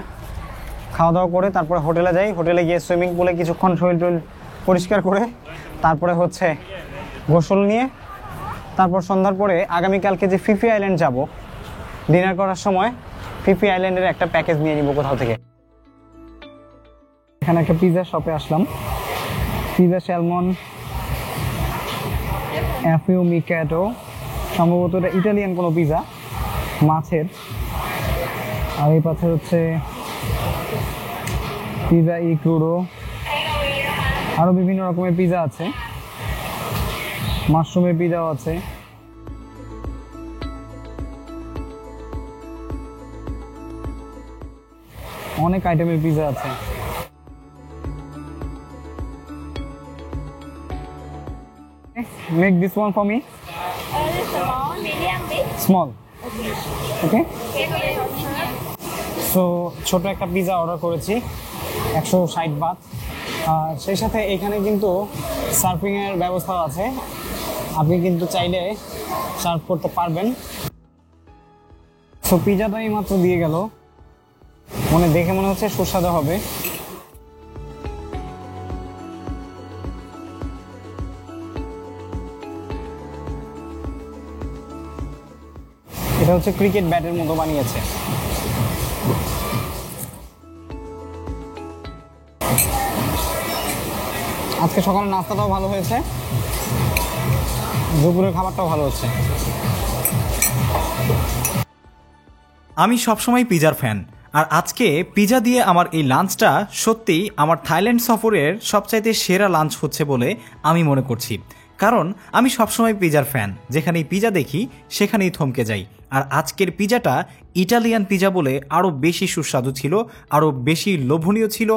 খাওয়া দাওয়া করে তারপরে হোটেলে যাই। হোটেলে গিয়ে সুইমিং পুলে কিছুক্ষণ শরীর টরীর পরিষ্কার করে তারপরে হচ্ছে গোসল নিয়ে তারপর সন্ধ্যার পরে আগামীকালকে যে ফিফি আইল্যান্ড যাব, ডিনার করার সময় ফিফি আইল্যান্ডের একটা প্যাকেজ নিয়ে নিব কোথাও থেকে। এখানে একটা পিৎজা শপে আসলাম, পিৎজা স্যালমন অ্যাফিউমিক্যাটো, সম্ভবত এটা ইটালিয়ান কোনো পিৎজা মাছের। আর এই পাশে হচ্ছে পিৎজা ই ক্রুডো, আরও বিভিন্ন রকমের পিৎজা আছে, মাশরুমের পিৎজাও আছে। অনেক আইটেমের পিৎজা আছে। Make this one for me. Small, medium, big. Small. Okay. Okay. So ছোট একটা পিৎজা অর্ডার করেছি, 160 বাত। আর সেই সাথে এখানে কিন্তু সার্ভিংয়ের ব্যবস্থাও আছে, আপনি কিন্তু চাইলে সার্ভ করতে পারবেন। সো পিৎজাটাই মাত্র দিয়ে গেল, দেখে মনে হচ্ছে সুস্বাদু হবে। এটা হচ্ছে ক্রিকেট ব্যাটের মতো বানিয়েছে। আজকে সকালে নাস্তাটাও ভালো হয়েছে, দুপুরের খাবারটাও ভালো হচ্ছে। আমি সবসময় পিজার ফ্যান, আর আজকে পিজা দিয়ে আমার এই লাঞ্চটা সত্যিই আমার থাইল্যান্ড সফরের সবচাইতে সেরা লাঞ্চ হচ্ছে বলে আমি মনে করছি। কারণ আমি সবসময় পিজার ফ্যান, যেখানেই পিজা দেখি সেখানেই থমকে যাই। আর আজকের পিজাটা ইটালিয়ান পিজা বলে আরও বেশি সুস্বাদু ছিল, আরও বেশি লোভনীয় ছিল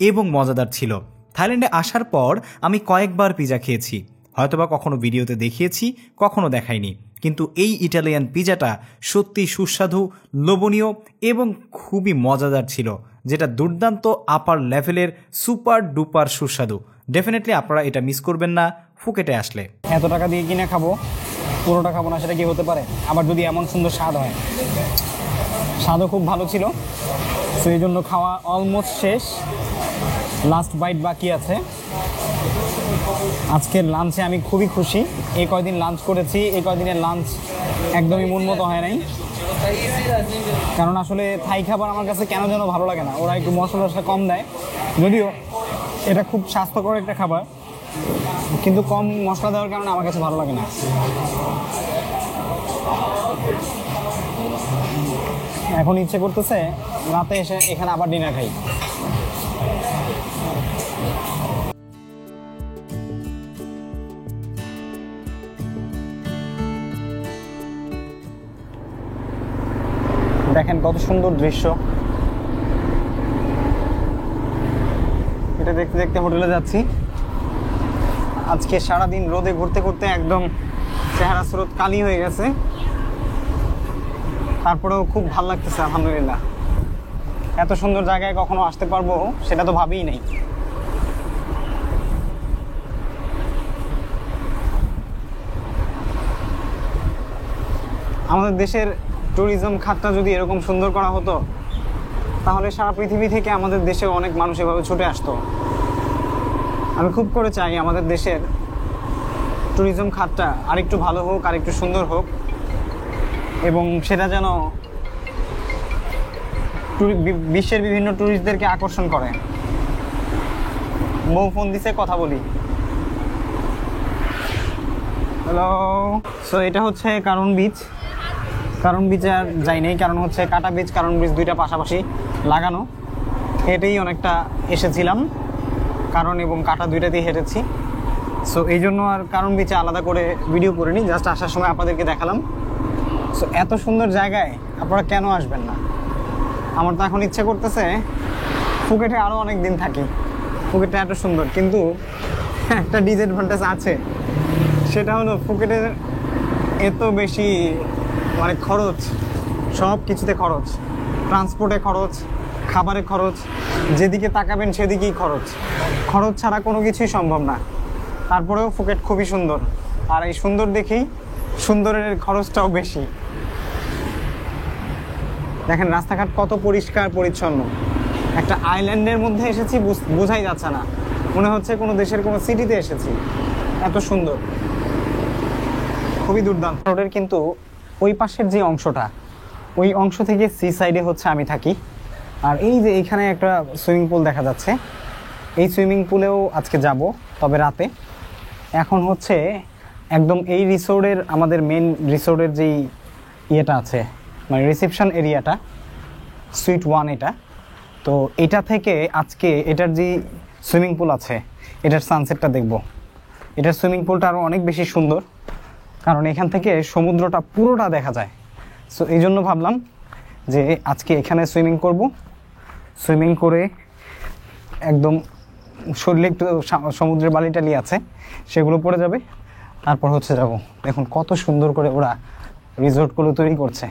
এবং মজাদার ছিল। থাইল্যান্ডে আসার পর আমি কয়েকবার পিজা খেয়েছি, হয়তোবা কখনো ভিডিওতে দেখিয়েছি, কখনো দেখাইনি, কিন্তু এই ইটালিয়ান পিজাটা সত্যি সুস্বাদু, লোভনীয় এবং খুবই মজাদার ছিল, যেটা দুর্দান্ত আপার লেভেলের সুপার ডুপার সুস্বাদু। ডেফিনেটলি আপনারা এটা মিস করবেন না ফুকেটে আসলে। এত টাকা দিয়ে কিনে খাবো, পুরোটা খাবো না, সেটা কি হতে পারে? আবার যদি এমন সুন্দর স্বাদ হয়, স্বাদও খুব ভালো ছিল। তো এই জন্য খাওয়া অলমোস্ট শেষ, লাস্ট বাইট বাকি আছে। আজকের লাঞ্চে আমি খুবই খুশি। এই কয়দিন লাঞ্চ করেছি, এই কয়দিনের লাঞ্চ একদমই মন মতো হয় নাই, কারণ আসলে থাই খাবার আমার কাছে কেন যেন ভালো লাগে না। ওরা একটু মশলা কম দেয়, যদিও এটা খুব স্বাস্থ্যকর একটা খাবার, কিন্তু কম মশলা দেওয়ার কারণে আমার কাছে ভালো লাগে না। এখন ইচ্ছে করতেছে রাতে এসে এখানে আবার ডিনার খাই। দেখেন কত সুন্দর দৃশ্য। এটা দেখতে দেখতে হোটেলে যাচ্ছি। আজকে সারাদিন রোদে ঘুরতে ঘুরতে একদম চেহারা স্রোত কালি হয়ে গেছে, তারপরেও খুব ভালো লাগতেছে আলহামদুলিল্লাহ। এত সুন্দর জায়গায় কখনো আসতে পারবো সেটা তো ভাবিই নাই। আমাদের দেশের ট্যুরিজম খাতটা যদি এরকম সুন্দর করা হতো, তাহলে সারা পৃথিবী থেকে আমাদের দেশে অনেক মানুষ এভাবে ছুটে আসতো। আমি খুব করে চাই আমাদের দেশের ট্যুরিজম খাতটা আরেকটু ভালো হোক, আরেকটু সুন্দর হোক, এবং সেটা যেন বিশ্বের বিভিন্ন ট্যুরিস্টদেরকে আকর্ষণ করে। বউ ফোন দিছে, কথা বলি। হ্যালো। সো এটা হচ্ছে কারণ বিচ। কারণ বিচে আর যাই নাই, কারণ হচ্ছে কাটা বিচ, কারণ বিচ দুইটা পাশাপাশি লাগানো। হেঁটেই অনেকটা এসেছিলাম, কারণ এবং কাটা দুইটাতেই হেঁটেছি। সো এই জন্য আর কারণ বিচে আলাদা করে ভিডিও করিনি, জাস্ট আসার সময় আপনাদেরকে দেখালাম। সো এত সুন্দর জায়গায় আপনারা কেন আসবেন না? আমার তো এখন ইচ্ছে করতেছে ফুকেটে আরও অনেক দিন থাকি। ফুকেটটা এত সুন্দর, কিন্তু একটা ডিসঅ্যাডভান্টেজ আছে, সেটা হলো ফুকেটের এত বেশি খরচ, সব কিছুতে খরচ। ট্রান্সপোর্টে খরচ, খাবারে খরচ, যেদিকে তাকাবেন সেদিকেই খরচ। খরচ ছাড়া কোনো কিছুই সম্ভব না। তারপরেও ফুকেট খুবই সুন্দর, আর এই সুন্দর দেখেই সুন্দরের খরচটাও বেশি। দেখেন রাস্তাঘাট কত পরিষ্কার পরিচ্ছন্ন। একটা আইল্যান্ডের মধ্যে এসেছি, বোঝাই যাচ্ছে না, মনে হচ্ছে কোনো দেশের কোনো সিটিতে এসেছি, এত সুন্দর, খুবই দুর্দান্ত। রোডের কিন্তু ওই পাশের যে অংশটা, ওই অংশ থেকে সি সাইডে হচ্ছে আমি থাকি। আর এই যে এখানে একটা সুইমিং পুল দেখা যাচ্ছে, এই সুইমিং পুলেও আজকে যাব, তবে রাতে। এখন হচ্ছে একদম এই রিসোর্টের, আমাদের মেন রিসোর্টের যেই ইয়েটা আছে, মানে রিসেপশন এরিয়াটা, সুইট 1 এটা, তো এটা থেকে আজকে এটার যে সুইমিং পুল আছে এটার সানসেটটা দেখব। এটার সুইমিং পুলটা আরও অনেক বেশি সুন্দর, কারণ এখান থেকে সমুদ্রটা পুরোটা দেখা যায়। সো এই জন্য ভাবলাম যে আজকে এখানে সুইমিং করব। সুইমিং করে একদম শরীরে একটু সমুদ্রের বালি টালি আছে, সেগুলো পড়ে যাবে, তারপর হচ্ছে যাব। দেখুন কত সুন্দর করে ওরা রিসোর্টগুলো তৈরি করছে।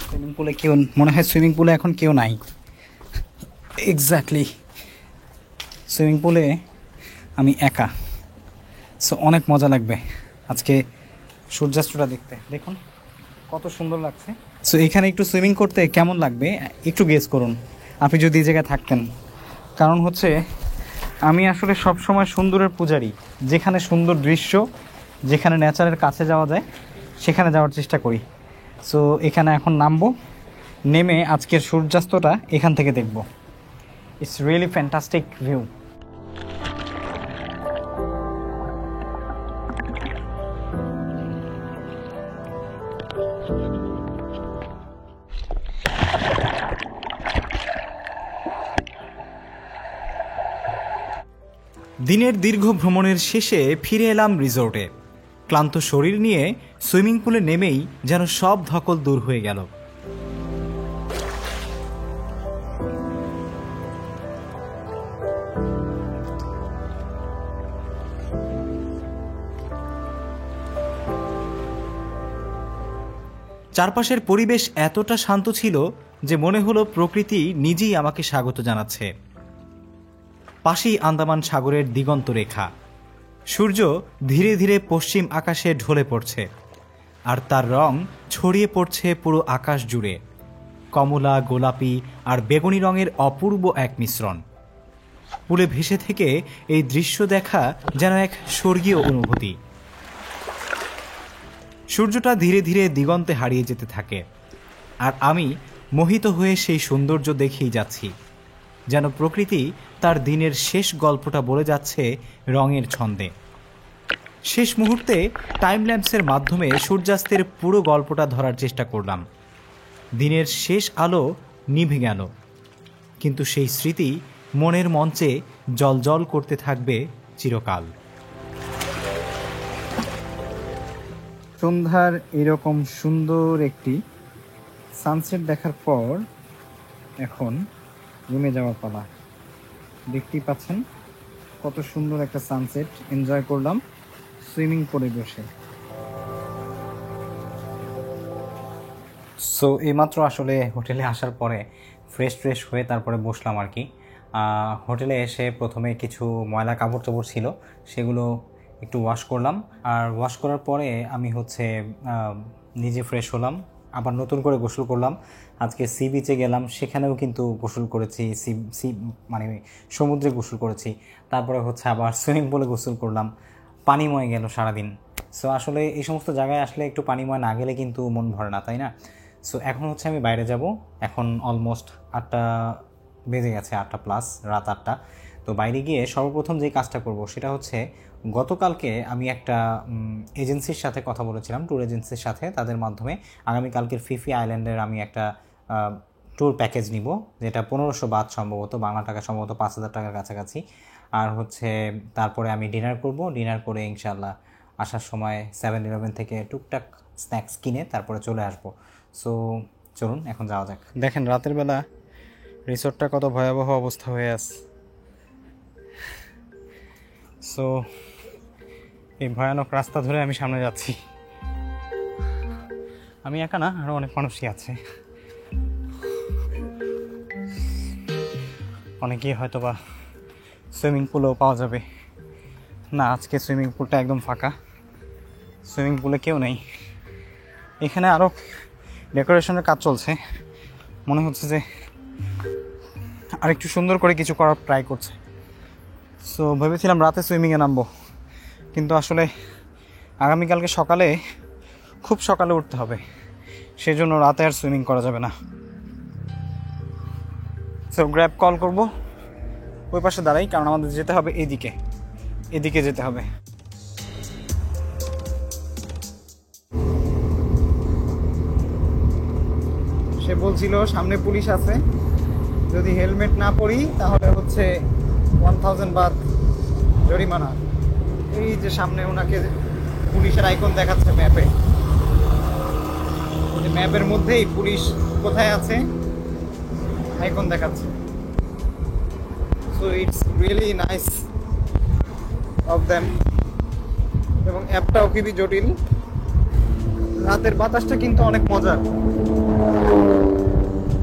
সুইমিং পুলে কেউ, মনে হয় সুইমিং পুলে এখন কেউ নাই। এক্স্যাক্টলি, সুইমিং পুলে আমি একা। সো অনেক মজা লাগবে আজকে সূর্যাস্তটা দেখতে। দেখুন কত সুন্দর লাগছে। সো এখানে একটু সুইমিং করতে কেমন লাগবে একটু গেস করুন আপনি যদি এই জায়গায় থাকতেন। কারণ হচ্ছে আমি আসলে সব সময় সুন্দরের পূজারী। যেখানে সুন্দর দৃশ্য, যেখানে নেচারের কাছে যাওয়া যায় সেখানে যাওয়ার চেষ্টা করি। সো এখানে এখন নামবো, নেমে আজকের সূর্যাস্তটা এখান থেকে দেখব। It's really fantastic view. দিনের দীর্ঘ ভ্রমণের শেষে ফিরে এলাম রিসোর্টে। ক্লান্ত শরীর নিয়ে সুইমিং পুলে নেমেই যেন সব ধকল দূর হয়ে গেল। চারপাশের পরিবেশ এতটা শান্ত ছিল যে মনে হলো প্রকৃতি নিজেই আমাকে স্বাগত জানাচ্ছে। পাশেই আন্দামান সাগরের দিগন্ত রেখা। সূর্য ধীরে ধীরে পশ্চিম আকাশে ঢলে পড়ছে, আর তার রং ছড়িয়ে পড়ছে পুরো আকাশ জুড়ে। কমলা, গোলাপি আর বেগুনি রঙের অপূর্ব এক মিশ্রণ। পুলে ভেসে থেকে এই দৃশ্য দেখা যেন এক স্বর্গীয় অনুভূতি। সূর্যটা ধীরে ধীরে দিগন্তে হারিয়ে যেতে থাকে, আর আমি মোহিত হয়ে সেই সৌন্দর্য দেখেই যাচ্ছি। যেন প্রকৃতি তার দিনের শেষ গল্পটা বলে যাচ্ছে রঙের ছন্দে। শেষ মুহূর্তে টাইম ল্যাম্পসের মাধ্যমে সূর্যাস্তের পুরো গল্পটা ধরার চেষ্টা করলাম। দিনের শেষ আলো নিভে গেল, কিন্তু সেই স্মৃতি মনের মঞ্চে জ্বলজ্বল করতে থাকবে চিরকাল। সন্ধ্যার এরকম সুন্দর একটি সানসেট দেখার পর এখন রুমে যাওয়ার পালা। দেখতেই পাচ্ছেন কত সুন্দর একটা সানসেট এনজয় করলাম সুইমিং পুলে বসে। সো এইমাত্র আসলে হোটেলে আসার পরে ফ্রেশ হয়ে তারপরে বসলাম আর কি। হোটেলে এসে প্রথমে কিছু ময়লা কাপড় চোপড় ছিল, সেগুলো একটু ওয়াশ করলাম। আর ওয়াশ করার পরে আমি হচ্ছে নিজে ফ্রেশ হলাম, আবার নতুন করে গোসল করলাম। আজকে সি বিচে গেলাম, সেখানেও কিন্তু গোসল করেছি, মানে সমুদ্রে গোসল করেছি। তারপরে হচ্ছে আবার সুইমিং পুলে গোসল করলাম। পানিময় গেল সারাদিন। সো আসলে এই সমস্ত জায়গায় আসলে একটু পানিময় না গেলে কিন্তু মন ভরে না, তাই না? সো এখন হচ্ছে আমি বাইরে যাব। এখন অলমোস্ট 8টা বেজে গেছে, 8টা প্লাস, রাত 8টা। তো বাইরে গিয়ে সর্বপ্রথম যে কাজটা করব সেটা হচ্ছে, গতকালকে আমি একটা এজেন্সির সাথে কথা বলেছিলাম, ট্যুর এজেন্সির সাথে। তাদের মাধ্যমে আগামীকালকের ফিফি আইল্যান্ডের আমি একটা ট্যুর প্যাকেজ নিব, যেটা 1500 বাদ, সম্ভবত বাংলা টাকা সম্ভবত 5000 টাকার কাছাকাছি। আর হচ্ছে তারপরে আমি ডিনার করব। ডিনার করে ইনশাল্লাহ আসার সময় 7-Eleven থেকে টুকটাক স্ন্যাক্স কিনে তারপরে চলে আসব। সো চলুন এখন যাওয়া যাক। দেখেন রাতের বেলা রিসোর্টটা কত ভয়াবহ অবস্থা হয়ে আছে। সো এই ভয়ানক রাস্তা ধরে আমি সামনে যাচ্ছি। আমি একা না, আরও অনেক মানুষই আছে। অনেকেই হয়তো বা সুইমিং পুলও পাওয়া যাবে। না, আজকে সুইমিং পুলটা একদম ফাঁকা, সুইমিং পুলে কেউ নেই। এখানে আরও ডেকোরেশনের কাজ চলছে, মনে হচ্ছে যে আরেকটু সুন্দর করে কিছু করার ট্রাই করছে। সো ভেবেছিলাম রাতে সুইমিংয়ে নামবো, কিন্তু আসলে আগামীকালকে সকালে, খুব সকালে উঠতে হবে, সেই জন্য রাতে আর সুইমিং করা যাবে না। সো গ্র্যাব কল করব, ওই পাশে দাঁড়াই, কারণ আমাদের যেতে হবে এদিকে যেতে হবে। সে বলছিল সামনে পুলিশ আছে, যদি হেলমেট না পরি তাহলে হচ্ছে 1000 বাদ জরিমানা। এই যে সামনে ওনাকে পুলিশের আইকন দেখাচ্ছে ম্যাপে, ম্যাপের মধ্যেই পুলিশ কোথায় আছে আইকন দেখাচ্ছে। So it's really nice of them, এবং অ্যাপটাও খুবই জটিল। রাতের বাতাসটা কিন্তু অনেক মজার।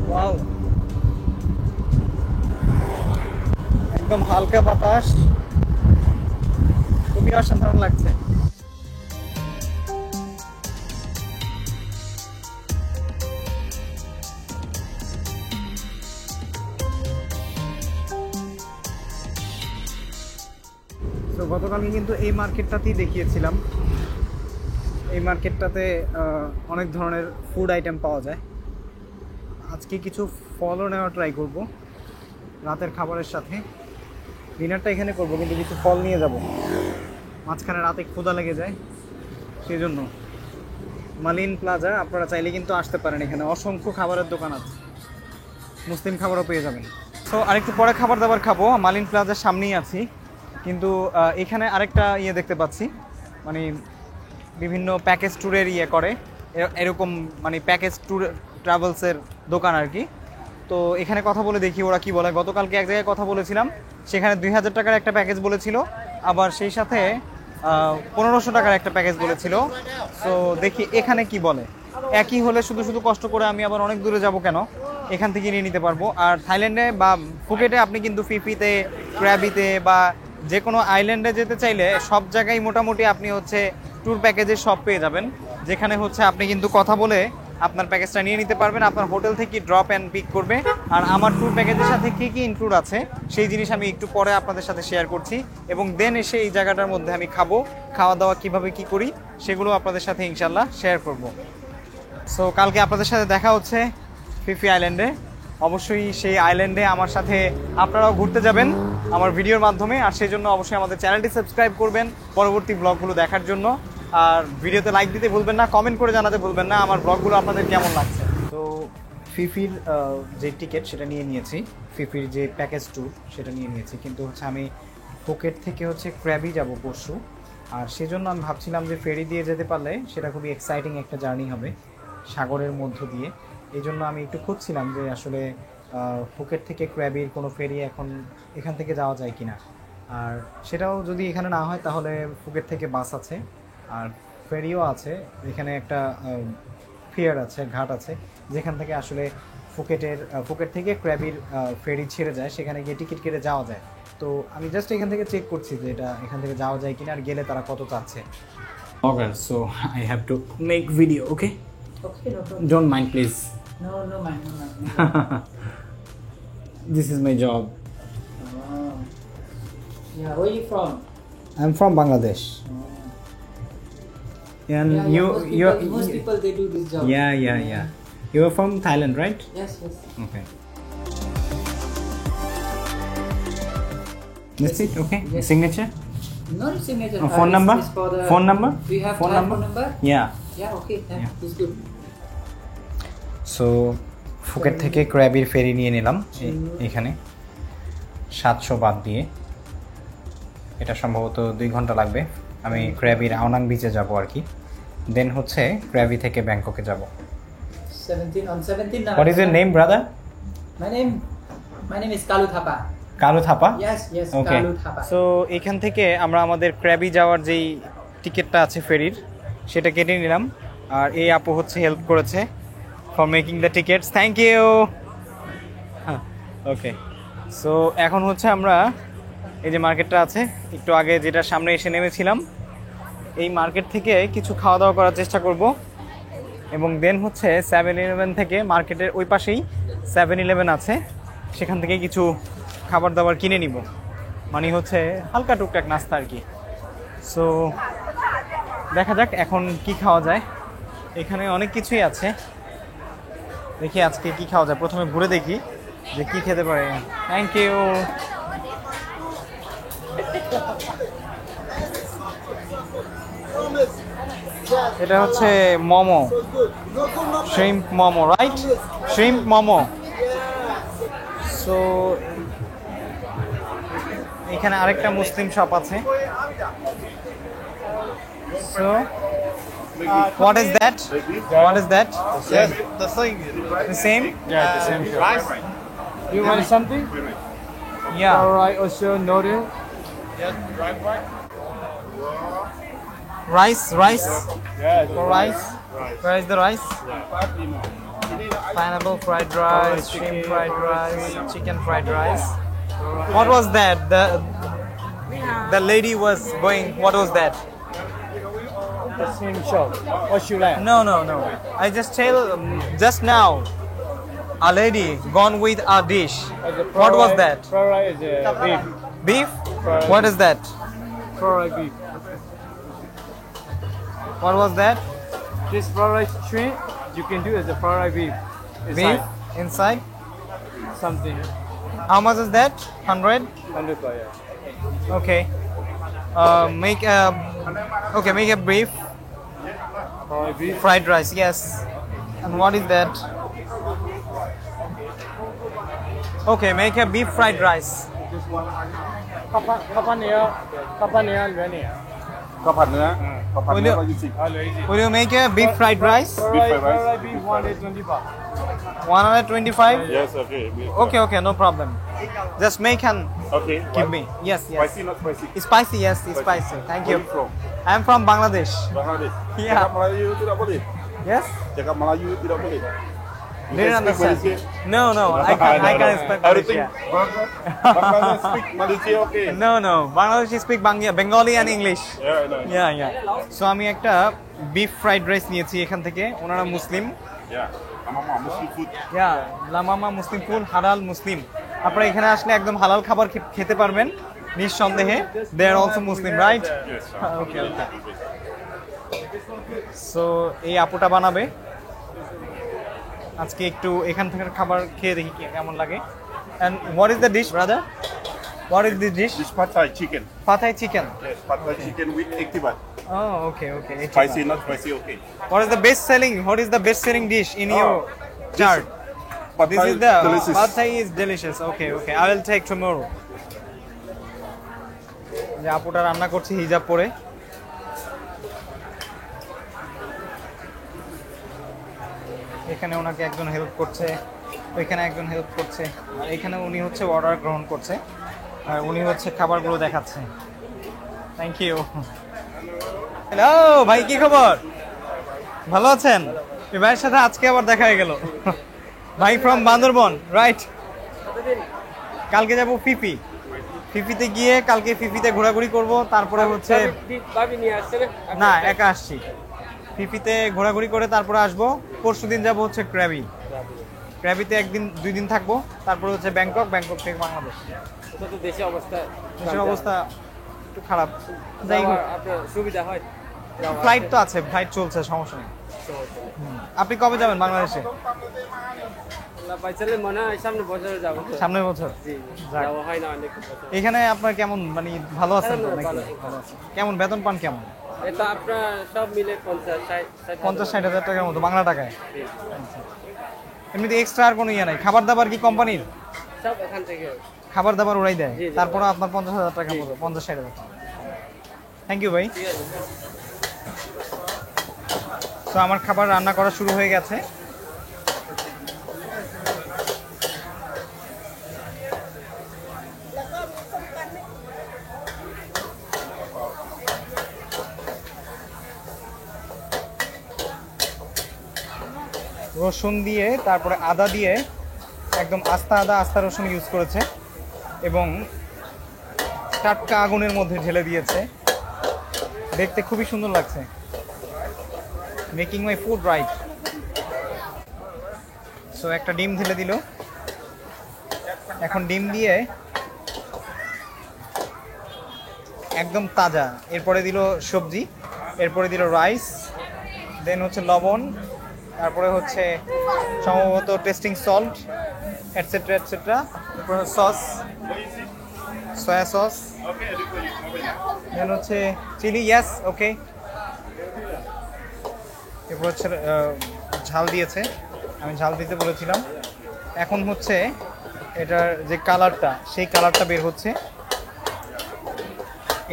ওয়াও, একদম হালকা বাতাস, খুবই অসাধারণ লাগছে। তো গতকালকে কিন্তু এই মার্কেটটাতেই দেখিয়েছিলাম। এই মার্কেটটাতে অনেক ধরনের ফুড আইটেম পাওয়া যায়। আজকে কিছু ফলও নেওয়া ট্রাই করব রাতের খাবারের সাথে। ডিনারটা এখানে করব, কিন্তু কিছু ফল নিয়ে যাব। মাঝখানে রাতে ক্ষুধা লেগে যায়, সেই জন্য। মালিন প্লাজা, আপনারা চাইলে কিন্তু আসতে পারেন, এখানে অসংখ্য খাবারের দোকান আছে, মুসলিম খাবারও পেয়ে যাবেন। তো আরেকটু পরে খাবার দাবার খাবো, মালিন প্লাজার সামনেই আছি। কিন্তু এখানে আরেকটা দেখতে পাচ্ছি, মানে বিভিন্ন প্যাকেজ ট্যুরের করে, এরকম মানে প্যাকেজ ট্যুর ট্রাভেলসের দোকান আর কি। তো এখানে কথা বলে দেখি ওরা কি বলে। গতকালকে এক জায়গায় কথা বলেছিলাম, সেখানে 2000 টাকার একটা প্যাকেজ বলেছিল, আবার সেই সাথে 1500 টাকার একটা প্যাকেজ বলেছিল। তো দেখি এখানে কি বলে। একই হলে শুধু শুধু কষ্ট করে আমি আবার অনেক দূরে যাব কেন, এখান থেকে নিয়ে নিতে পারবো। আর থাইল্যান্ডে বা ফুকেটে আপনি কিন্তু ফিফিতে, ক্র্যাবিতে বা যে কোনো আইল্যান্ডে যেতে চাইলে সব জায়গায় মোটামুটি আপনি হচ্ছে ট্যুর প্যাকেজের সব পেয়ে যাবেন, যেখানে হচ্ছে আপনি কিন্তু কথা বলে আপনার প্যাকেজটা নিয়ে নিতে পারবেন। আপনার হোটেল থেকে ড্রপ অ্যান্ড পিক করবে। আর আমার ট্যুর প্যাকেজের সাথে কী কী ইনক্লুড আছে সেই জিনিস আমি একটু পরে আপনাদের সাথে শেয়ার করছি, এবং দেন এসে এই জায়গাটার মধ্যে আমি খাওয়া দাওয়া কীভাবে কী করি সেগুলো আপনাদের সাথে ইনশাল্লাহ শেয়ার করব। সো কালকে আপনাদের সাথে দেখা হচ্ছে ফিফি আইল্যান্ডে। অবশ্যই সেই আইল্যান্ডে আমার সাথে আপনারাও ঘুরতে যাবেন আমার ভিডিওর মাধ্যমে, আর সেই জন্য অবশ্যই আমাদের চ্যানেলটি সাবস্ক্রাইব করবেন পরবর্তী ব্লগগুলো দেখার জন্য। আর ভিডিওতে লাইক দিতে ভুলবেন না, কমেন্ট করে জানাতে ভুলবেন না আমার ব্লগগুলো আপনাদের কেমন লাগছে। তো ফিফির যে টিকিট সেটা নিয়ে নিয়েছি, ফিফির যে প্যাকেজ ট্যুর সেটা নিয়ে নিয়েছি, কিন্তু হচ্ছে আমি ফুকেট থেকে হচ্ছে ক্র্যাবি যাব পরশু। আর সেজন্য আমি ভাবছিলাম যে ফেরি দিয়ে যেতে পারলে সেটা খুবই এক্সাইটিং একটা জার্নি হবে সাগরের মধ্য দিয়ে। এই জন্য আমি একটু খুঁজছিলাম যে আসলে ফুকেট থেকে ক্র্যাবির কোনো ফেরি এখান থেকে যাওয়া যায় কিনা। আর সেটাও যদি এখানে না হয় তাহলে ফুকেট থেকে বাস আছে, আর ফেরিও আছে। এখানে একটা ফিয়ার আছে, ঘাট আছে, যেখান থেকে আসলে ফুকেট থেকে ক্র্যাবির ফেরি ছেড়ে যায়, সেখানে গিয়ে টিকিট কেটে যাওয়া যায়। তো আমি জাস্ট এখান থেকে চেক করছি যে এখান থেকে যাওয়া যায় কিনা, আর গেলে তারা কত চাচ্ছে। Okay, so I have to make video, okay? Okay, no problem. Don't mind, please. No, mind, no, mind. This is my job. Oh. Yeah, where are you from? I'm from Bangladesh. And Most people they do this job. Yeah. You are from Thailand, right? Yes. Okay. That's it, okay? Yes. Signature? No signature. Phone number? It's for the Phone number? Do you have Phone Thai number? phone number? Yeah. Okay. Yeah. It's good. So Phuket থেকে ক্র্যাবির ফেরি নিয়ে নিলাম এখানে 700 বাদ দিয়ে। এটা সম্ভবত 2 ঘন্টা লাগবে। আমি ক্র্যাবির আওনাং বিচে যাব আর কি, দেন হচ্ছে ক্র্যাবি থেকে ব্যাংককে যাব। 17 What is your name, brother? My name is Kalu Thapa. Kalu Thapa? Yes, okay. Kalu Thapa. So এখান থেকে আমরা আমাদের ক্র্যাবি যাওয়ার যেই টিকিটটা আছে ফেরির, সেটা কেটে নিলাম। আর এই আপু হচ্ছে হেল্প করেছে for making the tickets, thank you. Okay, so এখন হচ্ছে আমরা এই যে মার্কেটটা আছে একটু আগে যেটার সামনে এসে নেমেছিলাম, এই মার্কেট থেকে কিছু খাওয়া দাওয়া করার চেষ্টা করব এবং দেন হচ্ছে 7-Eleven থেকে, মার্কেটের ওই পাশেই 7-Eleven আছে, সেখান থেকে কিছু খাবার দাবার কিনে নিব, মানে হচ্ছে হালকা টুকটাক নাস্তা আর কি। সো দেখা যাক এখন কি খাওয়া যায়, এখানে অনেক কিছুই আছে, দেখি আজকে কি খাওয়া যায়। প্রথমে ঘুরে দেখি যে কি খেতে পারে। Thank you. এটা হচ্ছে momo, shrimp momo, right? Shrimp momo. So এখানে আরেকটা মুসলিম শপ আছে। So what is that? What is that? The thing. The same? Yeah, the same. Rice. You want something? Yeah. Alright, also noodle. Yes, right. Rice. Yeah, For rice. Where is the rice? Pineapple fried rice, shrimp fried rice, chicken fried rice. What was that? The lady was going. What was that? The same shop. What you like? No. I just tell just now. A lady gone with a dish. What was that? Fried rice is beef. Beef? What is that? Fried beef. What was that? This fried rice shrimp, you can do as a fried rice beef. Beef inside. Something. How much is that? 100. 100 yeah. Okay. Make a beef Fried beef. fried rice. Yes. And what is that? Okay, make a beef fried rice. Kapanea, Lenia. ข้าวผัดเนื้อข้าวผัดเนื้อ Will you- 120 Will you make a beef fried rice? fried rice. Fried beef 120 baht. 125. Yes, okay. Okay, no problem. Just make and Okay. give me. Yes. Spicy, not spicy. It's spicy. Yes, it's spicy. Thank you. Where you from? I'm from Bangladesh. Bangladesh. Yeah. Cakap Melayu tidak boleh. Yes. Cakap Melayu tidak boleh. You Didn't can speak understand. Malaysia. No, I can't speak Everything. Malaysia. Bangladesh speak Malaysia okay. No. Bangladeshi speak Bengali and English. Yeah, I know. Yeah. So আমি একটা beef fried rice নিয়েছি এখান থেকে, ওনারা মুসলিম। Yeah. Mama, Muslim food. লামামা মুসলিম food, হালাল মুসলিম। আপনারা এখানে আসলে একদম হালাল খাবার খেতে পারবেন নিঃসন্দেহে। They are also Muslim, right? Yes. Okay. So এই আপুটা বানাবে আজকে, একটু এখান থেকে খাবার খেয়ে দেখি কেমন লাগে। And what is the dish, brother? What is this dish? This pad thai chicken. Pad Thai chicken. Yes, pad thai chicken with 80 baht. Oh, okay. Spicy, not spicy, okay. What is the best selling dish in your chart? Pad This thai is the delicious. Pad Thai is delicious. Okay. I will take tomorrow. যে আপুটা রান্না করছে হিজাব পরে। এখানে ওনাকে একজন help করছে, ওইখানে একজন হেল্প করছে, আর এখানে উনি হচ্ছে অর্ডার গ্রহণ করছে, আর উনি হচ্ছে খাবারগুলো দেখাচ্ছে। Thank you. হ্যালো ভাই, কি খবর? ভালো আছেন? এই ভাইয়ের সাথে আজকে আবার দেখা হয়ে গেল। ভাই ফ্রম বান্দরবন, রাইট? কালকে যাব ফিফিতে গিয়ে কালকে ফিফিতে ঘোরাঘুরি করব, তারপরে হচ্ছে না একা আসছি। ফিফিতে ঘোরাঘুরি করে তারপরে আসবো। পরশুদিন যাব হচ্ছে ক্র্যাবিতে 1-2 দিন থাকবো, তারপরে হচ্ছে ব্যাংকক থেকে বাংলাদেশ। দেশের অবস্থা একটু খারাপ, যাই হোক সুবিধা হয়। ফ্লাইট তো আছে, ফ্লাইট চলছে, সমস্যা নেই। আপনি কবে যাবেন বাংলাদেশে? সামনের বছর। যাক। এখানে আপনার কেমন, মানে ভালো আছেন তো নাকি? ভালো আছেন। কেমন বেতন পান কেমন? এটা আপনার সব মিলে 50-60 হাজার টাকার মতো বাংলা টাকায়। এমনিতে এক্সট্রা আর কোনো ইয়ে নাই? খাবার দাবার কি কোম্পানির? সব এখান থেকে খাবার দাবার ওরাই দেয়, তারপরে আপনার 50,000 টাকা মতো, 50-60 হাজার টাকা। থ্যাংক ইউ ভাই। তো আমার খাবার রান্না করা শুরু হয়ে গেছে। রসুন দিয়ে, তারপরে আদা দিয়ে, একদম আস্তা আদা আস্তা রসুন ইউজ করেছে এবং টাটকা আগুনের মধ্যে ঢেলে দিয়েছে। দেখতে খুবই সুন্দর লাগছে। Making my food right. So একটা ডিম ঢেলে দিল। এখন ডিম দিয়ে একদম তাজা, এরপরে দিল সবজি, এরপরে দিল রাইস, দেন হচ্ছে লবণ, তারপরে হচ্ছে সম্ভবত টেস্টিং সল্ট, এটসেট্রা এটসেট্রা, তারপরে সস, সয়া সস, দেন হচ্ছে চিলি, ইয়েস ওকে, এরপর হচ্ছে ঝাল দিয়েছে, আমি ঝাল দিতে বলেছিলাম। এখন হচ্ছে এটার যে কালারটা, সেই কালারটা বের হচ্ছে।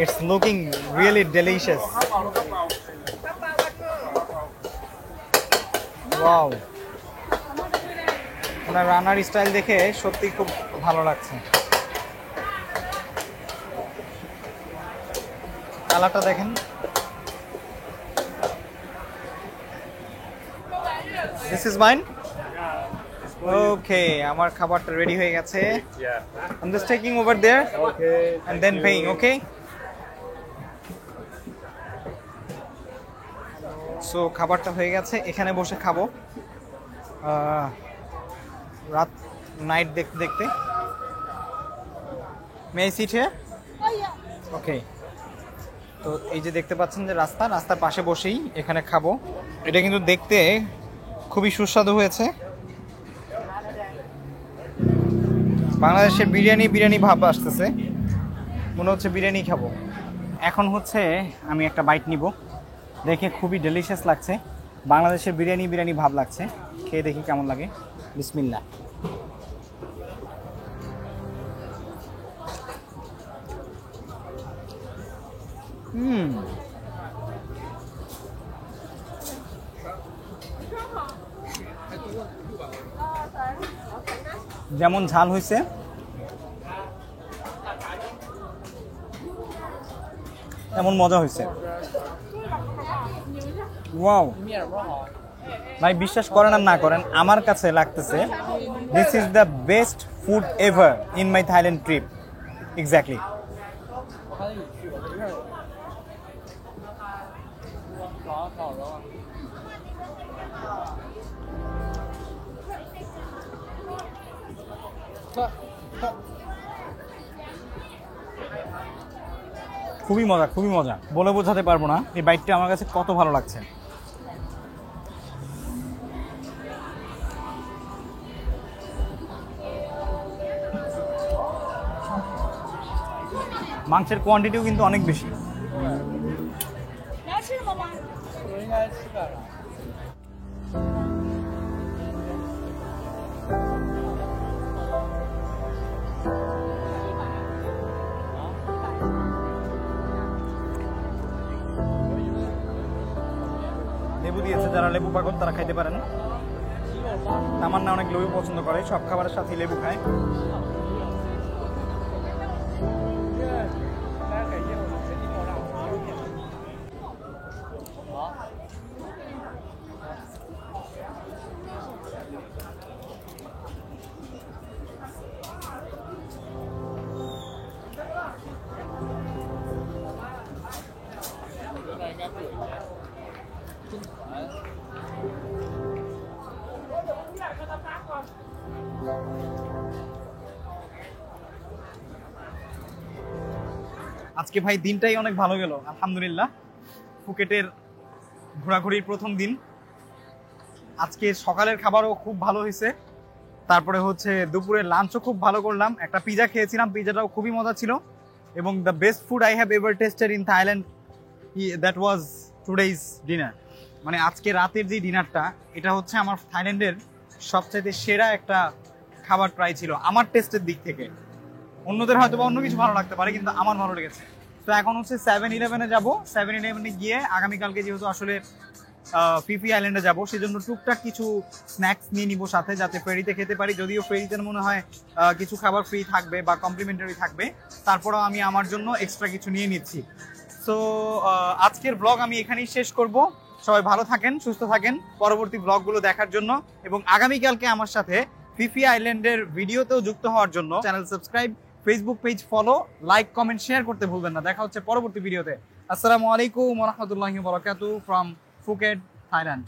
It's looking really delicious. Wow, ওনার রান্নার স্টাইল দেখে সত্যি খুব ভালো লাগছে। কালারটা দেখেন। This is mine. ওকে, আমার খাবারটা রেডি হয়ে গেছে। I am just taking over there and then paying. Okay, so খাবারটা হয়ে গেছে, এখানে বসে খাবো রাত নাইট দেখতে দেখতে। May I sit here? Okay, তো এই যে দেখতে পাচ্ছেন যে রাস্তার পাশে বসেই এখানে খাবো। এটা কিন্তু দেখতে খুবই সুস্বাদু হয়েছে। বাংলাদেশের বিরিয়ানি ভাব আসতেছে, মনে হচ্ছে বিরিয়ানি খাবো। এখন হচ্ছে আমি একটা বাইট নিব, দেখে খুবই ডেলিশিয়াস লাগছে। বাংলাদেশের বিরিয়ানি ভাব লাগছে, খেয়ে দেখি কেমন লাগে। বিসমিল্লাহ। যেমন ঝাল হয়েছে তেমন মজা হয়েছে। ওয়াও ভাই, বিশ্বাস করেন আর না করেন, আমার কাছে লাগতেছে this is the best food ever in my Thailand trip. Exactly. খুবই মজা, বলে বোঝাতে পারবো না এই বাইটটা আমার কাছে কত ভালো লাগছে। মাংসের কোয়ান্টিটিও কিন্তু অনেক বেশি। লেবু দিয়েছে, যারা লেবু পাগল তারা খাইতে পারেন। আমার না অনেক লেবু পছন্দ করে, সব খাবারের সাথে লেবু খায়। আজকে ভাই দিনটাই অনেক ভালো গেল আলহামদুলিল্লাহ। ফুকেটের ঘোরাঘুরির প্রথম দিন। আজকে সকালের খাবারও খুব ভালো হয়েছে, তারপরে হচ্ছে দুপুরের লাঞ্চও খুব ভালো করলাম। একটা পিজা খেয়েছিলাম, পিজাটাও খুবই মজা ছিল। এবং the best food I have ever tested in Thailand, that was today's dinner. মানে আজকে রাতের যে ডিনারটা, এটা হচ্ছে আমার থাইল্যান্ডের সবচাইতে সেরা একটা খাবার ট্রাই ছিল আমার টেস্টের দিক থেকে। অন্যদের হয়তো বা অন্য কিছু ভালো লাগতে পারে, কিন্তু আমার ভালো লেগেছে। তো এখন হচ্ছে 7-11-এ যাবো। 7-11-এ গিয়ে আগামীকালকে যেহেতু আসলে ফিফি আইল্যান্ডে যাবো, সেজন্য টুকটাক কিছু স্ন্যাক্স নিয়ে নিবো সাথে, যাতে ফেরিতে খেতে পারি। যদিও ফেরিতে মনে হয় কিছু খাবার ফ্রি থাকবে বা কমপ্লিমেন্টারি থাকবে, তারপরেও আমি আমার জন্য এক্সট্রা কিছু নিয়ে নিচ্ছি। সো আজকের ব্লগ আমি এখানেই শেষ করব। সবাই ভালো থাকেন, সুস্থ থাকেন পরবর্তী ব্লগগুলো দেখার জন্য, এবং আগামীকালকে আমার সাথে ফিফি আইল্যান্ডের ভিডিওতেও যুক্ত হওয়ার জন্য channel subscribe, Facebook page follow, like, comment, share করতে ভুলবেন না। দেখা হচ্ছে পরবর্তী ভিডিওতে। আসসালামু আলাইকুম ওয়া রাহমাতুল্লাহি ওয়া বারাকাতুহু ফ্রম ফুকেট, থাইল্যান্ড।